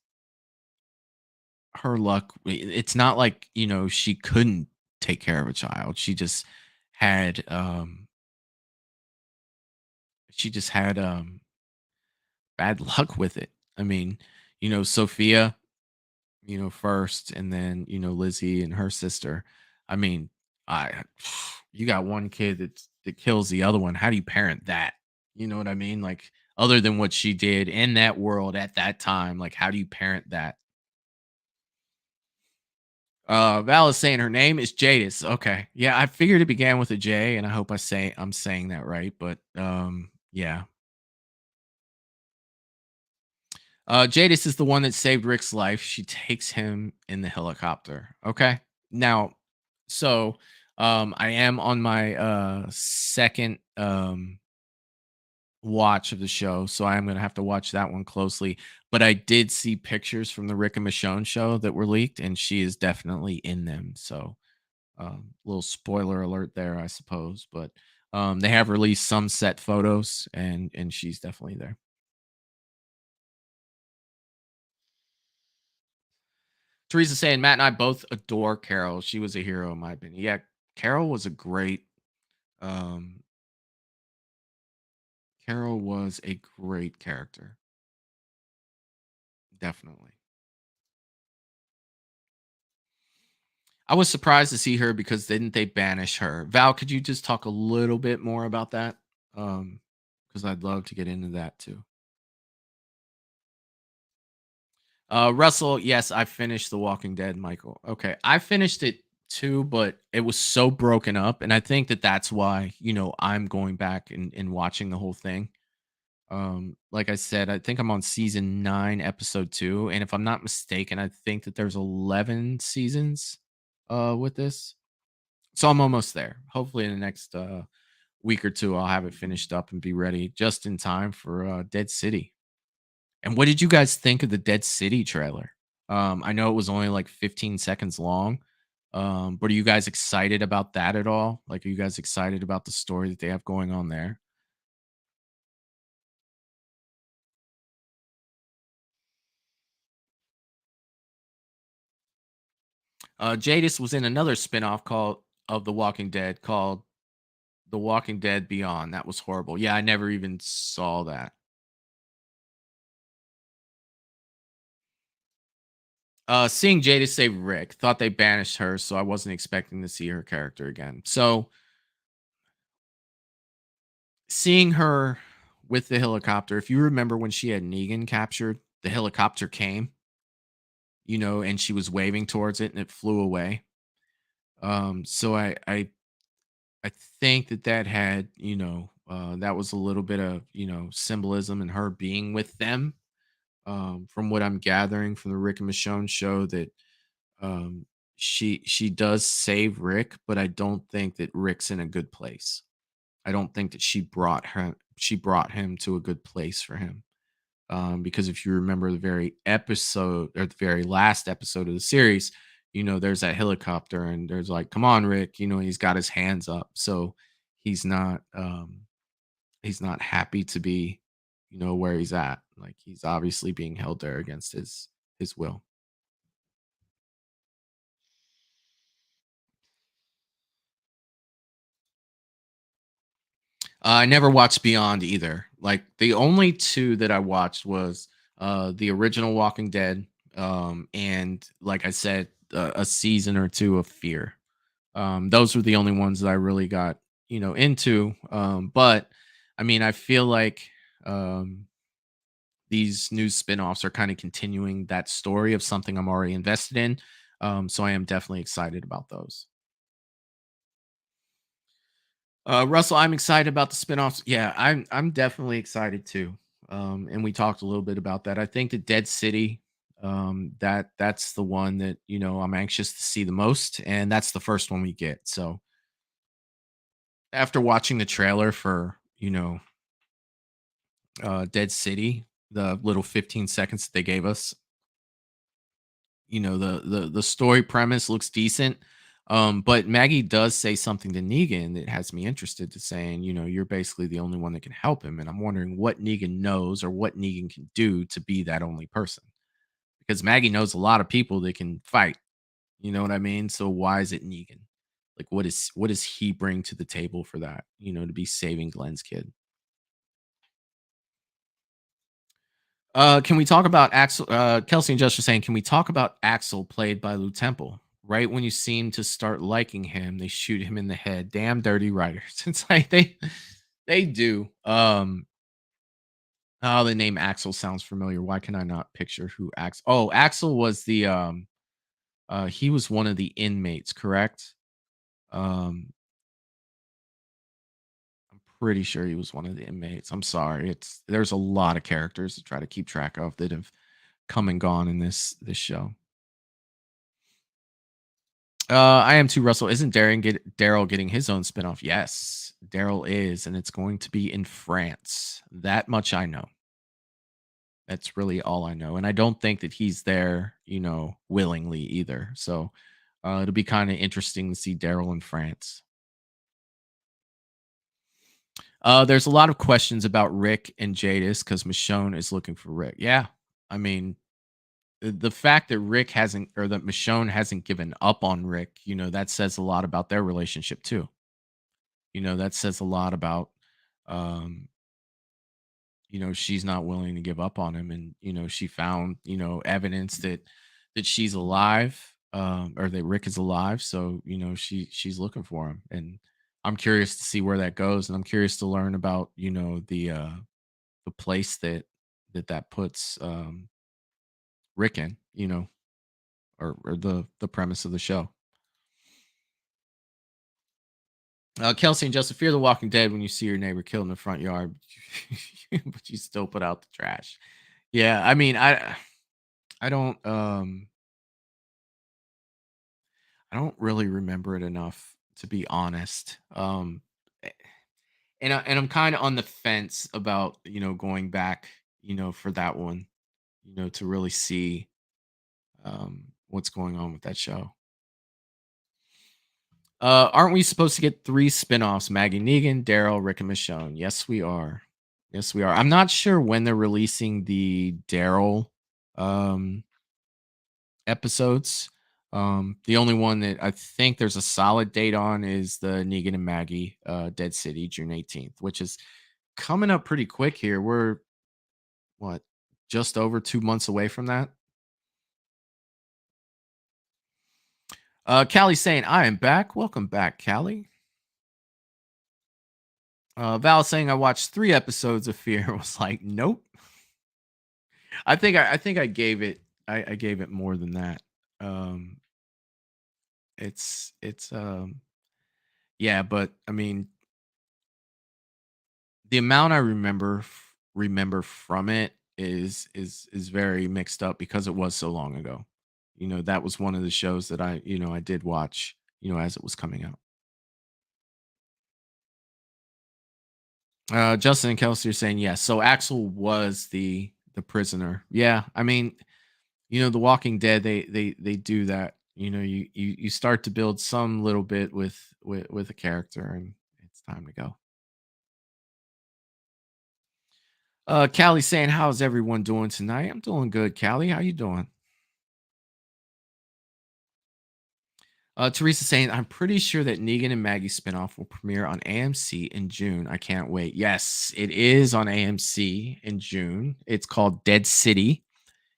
B: her luck. It's not like, she couldn't take care of a child. Had um she just had bad luck with it. I mean, Sophia, first, and then, Lizzie and her sister. I mean, I you got one kid that kills the other one. How do you parent that? You know what I mean? Like, other than what she did in that world at that time, like, how do you parent that? Val is saying her name is Jadis. Okay. Yeah, I figured it began with a J, and I hope I'm saying that right, but yeah. Jadis is the one that saved Rick's life. She takes him in the helicopter. Okay. Now, so I am on my second watch of the show, so I am going to have to watch that one closely. But I did see pictures from the Rick and Michonne show that were leaked, and she is definitely in them. So, little spoiler alert there, I suppose. But they have released some set photos, and she's definitely there. Teresa saying Matt and I both adore Carol. She was a hero in my opinion. Yeah, Carol was a great. Um, Carol was a great character. Definitely. I was surprised to see her because didn't they banish her? Val, could you just talk a little bit more about that? Because I'd love to get into that too. Russell, yes, I finished The Walking Dead, Michael. Okay, I finished it too, but it was so broken up, and I think that that's why, I'm going back and watching the whole thing. Like I said, I think I'm on season 9, episode 2, and if I'm not mistaken, I think that there's 11 seasons with this. So I'm almost there. Hopefully in the next week or two I'll have it finished up and be ready just in time for Dead City. And what did you guys think of the Dead City trailer? I know it was only like 15 seconds long. But are you guys excited about that at all? Like, are you guys excited about the story that they have going on there? Jadis was in another spinoff called of The Walking Dead called The Walking Dead Beyond. That was horrible. Yeah, I never even saw that. Seeing Jada save Rick, thought they banished her, so I wasn't expecting to see her character again. So seeing her with the helicopter, if you remember when she had Negan captured, the helicopter came, and she was waving towards it and it flew away. So I think that had, that was a little bit of, symbolism in her being with them. From what I'm gathering from the Rick and Michonne show, that um, she does save Rick, but I don't think that Rick's in a good place. I don't think that she brought him to a good place for him. Because if you remember the very episode or the very last episode of the series, there's that helicopter and there's like, come on, Rick, he's got his hands up. So he's not he's not happy to be, where he's at. Like he's obviously being held there against his will. I never watched Beyond either. Like the only two that I watched was the original Walking Dead, and like I said, a season or two of Fear. Those were the only ones that I really got, into. But I mean, I feel like um, these new spin-offs are kind of continuing that story of something I'm already invested in. So I am definitely excited about those. Russell, I'm excited about the spinoffs. Yeah, I'm definitely excited too. And we talked a little bit about that. I think that Dead City, that's the one that I'm anxious to see the most, and that's the first one we get. So after watching the trailer for Dead City, the little 15 seconds that they gave us, the story premise looks decent. But Maggie does say something to Negan that has me interested to saying, you're basically the only one that can help him. And I'm wondering what Negan knows or what Negan can do to be that only person. Because Maggie knows a lot of people that can fight. You know what I mean? So why is it Negan? Like what does he bring to the table for that, to be saving Glenn's kid? Can we talk about Axel? Kelsey and Just are saying, can we talk about Axel played by Lou Temple? Right when you seem to start liking him, they shoot him in the head. Damn dirty writers. It's like they do. Oh, the name Axel sounds familiar. Why can I not picture who Axel? Oh, Axel was the he was one of the inmates, correct? Um, I'm pretty sure he was one of the inmates. I'm sorry. There's a lot of characters to try to keep track of that have come and gone in this show. I am too, Russell. Isn't Daryl getting his own spinoff? Yes, Daryl is, and it's going to be in France. That much I know. That's really all I know. And I don't think that he's there, willingly either. So it'll be kind of interesting to see Daryl in France. There's a lot of questions about Rick and Jadis because Michonne is looking for Rick. Yeah. I mean, the fact that Rick hasn't or that Michonne hasn't given up on Rick, that says a lot about their relationship too. That says a lot about um, she's not willing to give up on him, and she found, evidence that she's alive, or that Rick is alive. So, she's looking for him. And I'm curious to see where that goes. And I'm curious to learn about, the place that puts Rick in, or the premise of the show. Kelsey and Joseph, fear the Walking Dead when you see your neighbor killed in the front yard, but you still put out the trash. Yeah, I mean, I don't I don't really remember it enough to be honest. Eh, and I'm kind of on the fence about going back, for that one, to really see what's going on with that show. Aren't we supposed to get 3 spin-offs? Maggie Negan, Daryl, Rick, and Michonne. Yes, we are. Yes, we are. I'm not sure when they're releasing the Daryl um, episodes. The only one that I think there's a solid date on is the Negan and Maggie Dead City, June 18th, which is coming up pretty quick here. We're what, just over 2 months away from that. Callie saying, I am back. Welcome back, Callie. Val saying I watched 3 episodes of Fear. Was like, nope. I think I gave it I gave it more than that. Um it's yeah, but I mean the amount I remember from it is very mixed up because it was so long ago. That was one of the shows that I did watch, as it was coming out. Justin and Kelsey are saying yes. So Axel was the prisoner. Yeah, I mean, The Walking Dead, they do that. You start to build some little bit with a character, and it's time to go. Callie saying, "How's everyone doing tonight?" I'm doing good, Callie. How you doing? Teresa saying, "I'm pretty sure that Negan and Maggie spinoff will premiere on AMC in June. I can't wait." Yes, it is on AMC in June. It's called Dead City,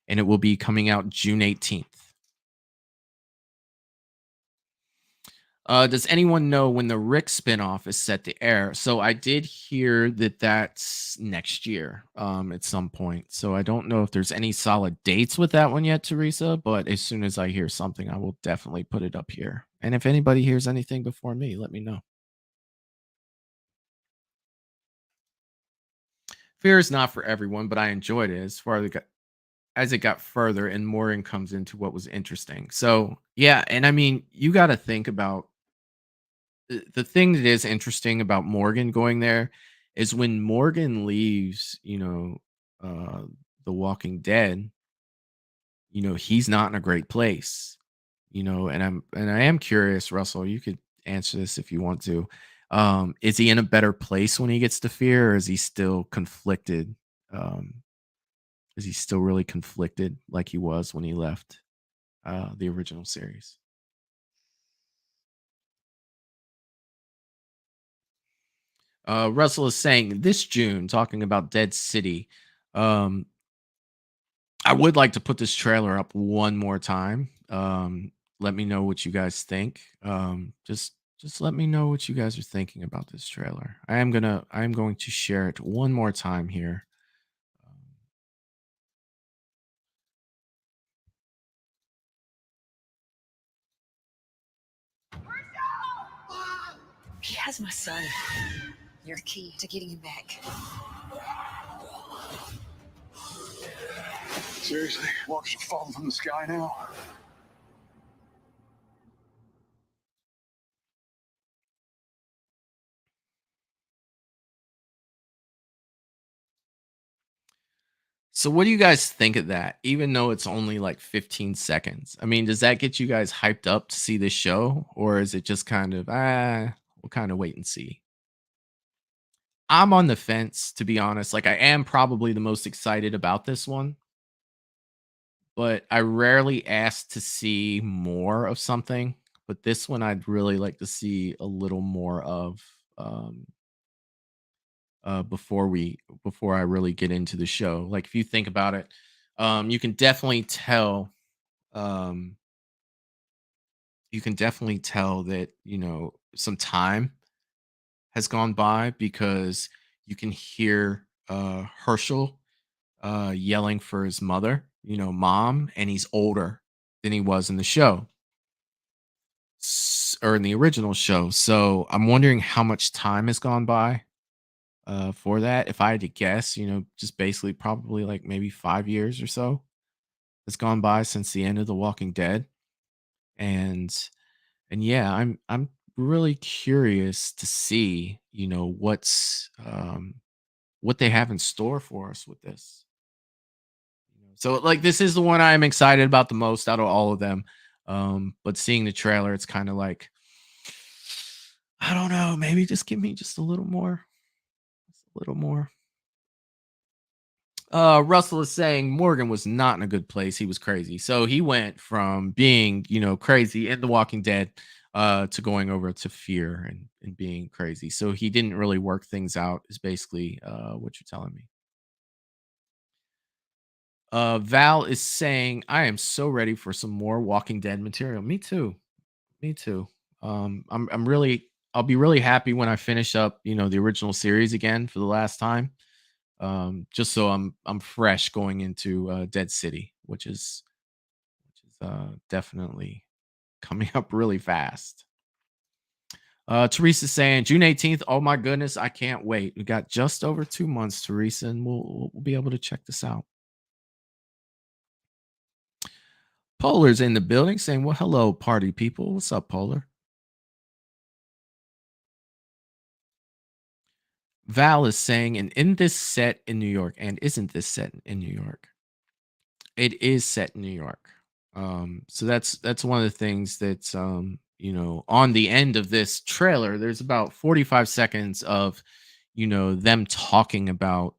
B: and it will be coming out June 18th. Does anyone know when the Rick spinoff is set to air? So I did hear that that's next year, at some point. So I don't know if there's any solid dates with that one yet, Teresa. But as soon as I hear something, I will definitely put it up here. And if anybody hears anything before me, let me know. Fear is not for everyone, but I enjoyed it as it got further and Morgan comes into what was interesting. So yeah, and I mean, you got to think about the thing that is interesting about Morgan going there is when Morgan leaves, uh, The Walking Dead, he's not in a great place, and I am curious, Russell, you could answer this if you want to. Is he in a better place when he gets to Fear, or is he still conflicted? Um, is he still really conflicted like he was when he left the original series? Russell is saying this June, talking about Dead City. Um, I would like to put this trailer up one more time. Let me know what you guys think. Just let me know what you guys are thinking about this trailer. I am going to share it one more time here.
C: He has my son. You're the key to getting him back.
D: Seriously? Rocks are falling from the sky now?
B: So what do you guys think of that? Even though it's only like 15 seconds. I mean, does that get you guys hyped up to see this show? Or is it just kind of we'll kind of wait and see? I'm on the fence, to be honest. Like I am probably the most excited about this one, but I rarely ask to see more of something. But this one I'd really like to see a little more of um before I really get into the show. Like if you think about it, you can definitely tell um that, some time has gone by because you can hear Herschel yelling for his mother, mom, and he's older than he was in the show or in the original show. So I'm wondering how much time has gone by for that. If I had to guess, just basically probably like maybe 5 years or so has gone by since the end of The Walking Dead. And yeah, I'm really curious to see, what they have in store for us with this. So like this is the one I'm excited about the most out of all of them. But seeing the trailer, it's kind of like I don't know, maybe just give me just a little more. Just a little more. Russell is saying Morgan was not in a good place. He was crazy. So he went from being, crazy in The Walking Dead to going over to Fear and being crazy. So he didn't really work things out, is basically what you're telling me. Val is saying, I am so ready for some more Walking Dead material. Me too. Me too. I'm really I'll be really happy when I finish up, the original series again for the last time. Just so I'm fresh going into Dead City, which is definitely coming up really fast. Teresa's saying June 18th. Oh my goodness, I can't wait. We got just over 2 months, Teresa, and we'll be able to check this out. Polar's in the building saying, well, hello, party people. What's up, Polar? Val is saying, and in this set in New York, and isn't this set in New York? It is set in New York. So that's one of the things that's on the end of this trailer, there's about 45 seconds of them talking about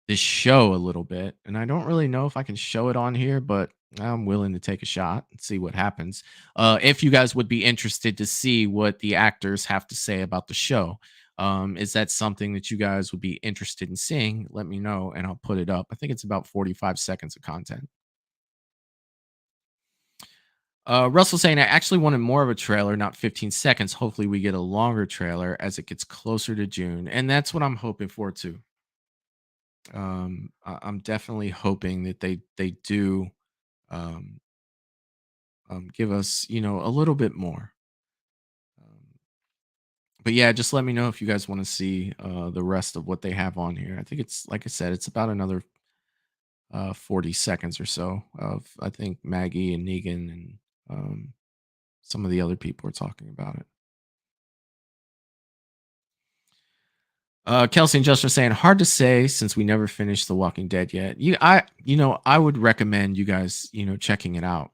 B: this show a little bit. And I don't really know if I can show it on here, but I'm willing to take a shot and see what happens. If you guys would be interested to see what the actors have to say about the show. Is that something that you guys would be interested in seeing? Let me know and I'll put it up. I think it's about 45 seconds of content. Russell saying I actually wanted more of a trailer, not 15 seconds. Hopefully we get a longer trailer as it gets closer to June. And that's what I'm hoping for too. I'm definitely hoping that they do um, give us, a little bit more. But yeah, just let me know if you guys want to see the rest of what they have on here. I think it's like I said, it's about another 40 seconds or so of I think Maggie and Negan and some of the other people are talking about it. Kelsey and Justin are saying hard to say since we never finished The Walking Dead yet. I would recommend you guys, checking it out.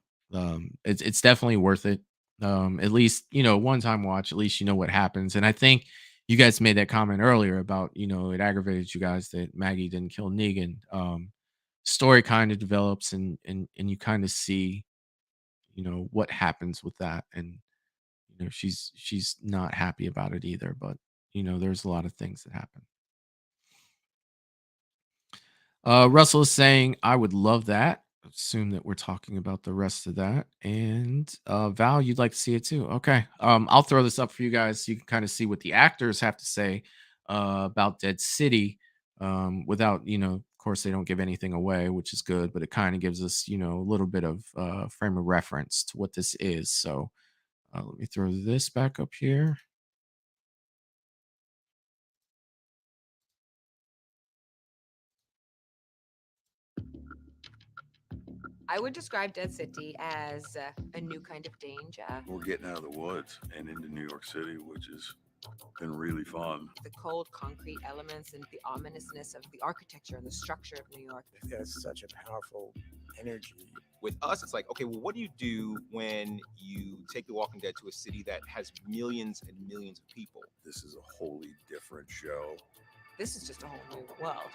B: It's definitely worth it. At least, one time watch, at least you know what happens. And I think you guys made that comment earlier about, it aggravated you guys that Maggie didn't kill Negan. Story kind of develops and you kind of see, what happens with that. And, she's not happy about it either, but there's a lot of things that happen. Russell is saying, I would love that. Assume that we're talking about the rest of that. And Val, you'd like to see it too. Okay. I'll throw this up for you guys so you can kind of see what the actors have to say about Dead City. Without, of course, they don't give anything away, which is good, but it kind of gives us, a little bit of frame of reference to what this is. So let me throw this back up here.
G: I would describe Dead City as a new kind of danger.
D: We're getting out of the woods and into New York City, which has been really fun.
G: The cold concrete elements and the ominousness of the architecture and the structure of New York.
E: It has such a powerful energy.
H: With us, it's like, okay, well, what do you do when you take The Walking Dead to a city that has millions and millions of people?
D: This is a wholly different show.
G: This is just a whole new world.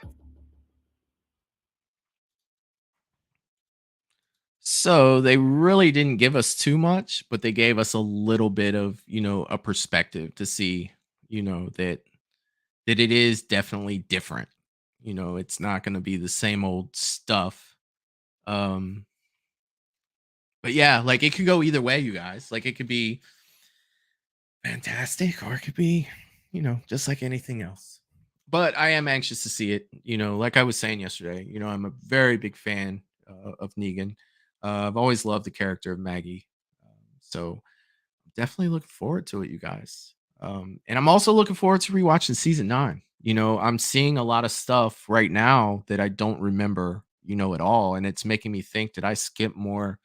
B: So they really didn't give us too much, but they gave us a little bit of, a perspective to see, that it is definitely different. It's not going to be the same old stuff. But yeah, like it could go either way, you guys. Like it could be fantastic or it could be, just like anything else. But I am anxious to see it. Like I was saying yesterday, I'm a very big fan of Negan. I've always loved the character of Maggie. So I'm definitely looking forward to it, you guys. And I'm also looking forward to rewatching season 9. I'm seeing a lot of stuff right now that I don't remember, at all. And it's making me think that I skipped more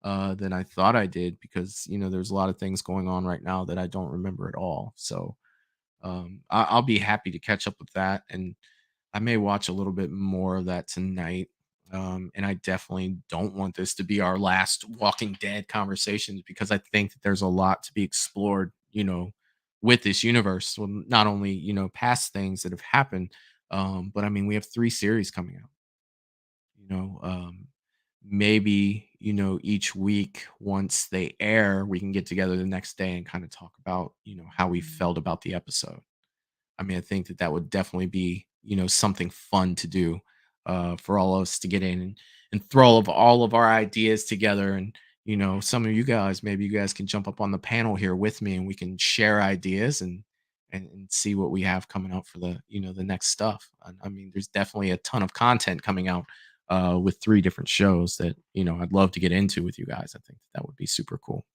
B: than I thought I did because, there's a lot of things going on right now that I don't remember at all. So I'll be happy to catch up with that. And I may watch a little bit more of that tonight. And I definitely don't want this to be our last Walking Dead conversations because I think that there's a lot to be explored, with this universe. Well, not only, past things that have happened, but I mean, we have 3 series coming out. Maybe, each week once they air, we can get together the next day and kind of talk about, how we felt about the episode. I mean, I think that would definitely be, something fun to do for all of us to get in and throw all of our ideas together and you know, some of you guys, maybe you guys can jump up on the panel here with me and we can share ideas and see what we have coming out for the, you know, the next stuff. I mean, there's definitely a ton of content coming out with 3 different shows that, you know, I'd love to get into with you guys. I think that would be super cool.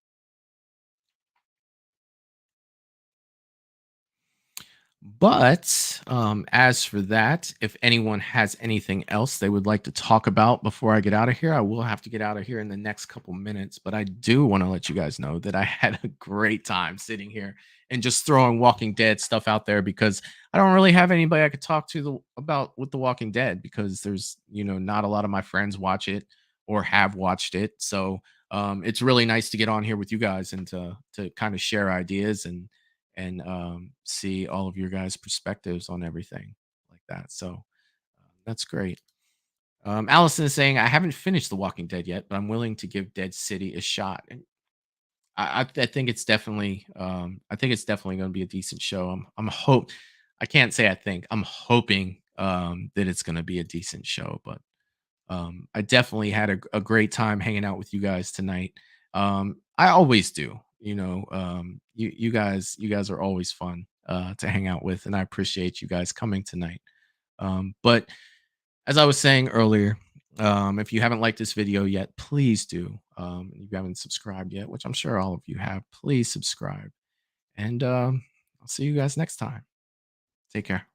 B: But as for that, if anyone has anything else they would like to talk about before I get out of here, I will have to get out of here in the next couple minutes. But I do want to let you guys know that I had a great time sitting here and just throwing Walking Dead stuff out there because I don't really have anybody I could talk to about with The Walking Dead because there's, you know, not a lot of my friends watch it or have watched it. So it's really nice to get on here with you guys and to kind of share ideas and see all of your guys' perspectives on everything like that. So that's great. Allison is saying, I haven't finished The Walking Dead yet, but I'm willing to give Dead City a shot. And I think it's definitely going to be a decent show. I can't say I think I'm hoping that it's going to be a decent show, but I definitely had a great time hanging out with you guys tonight. I always do. You know, you guys are always fun to hang out with, and I appreciate you guys coming tonight. But as I was saying earlier, if you haven't liked this video yet, please do. If you haven't subscribed yet, which I'm sure all of you have, please subscribe. And I'll see you guys next time. Take care.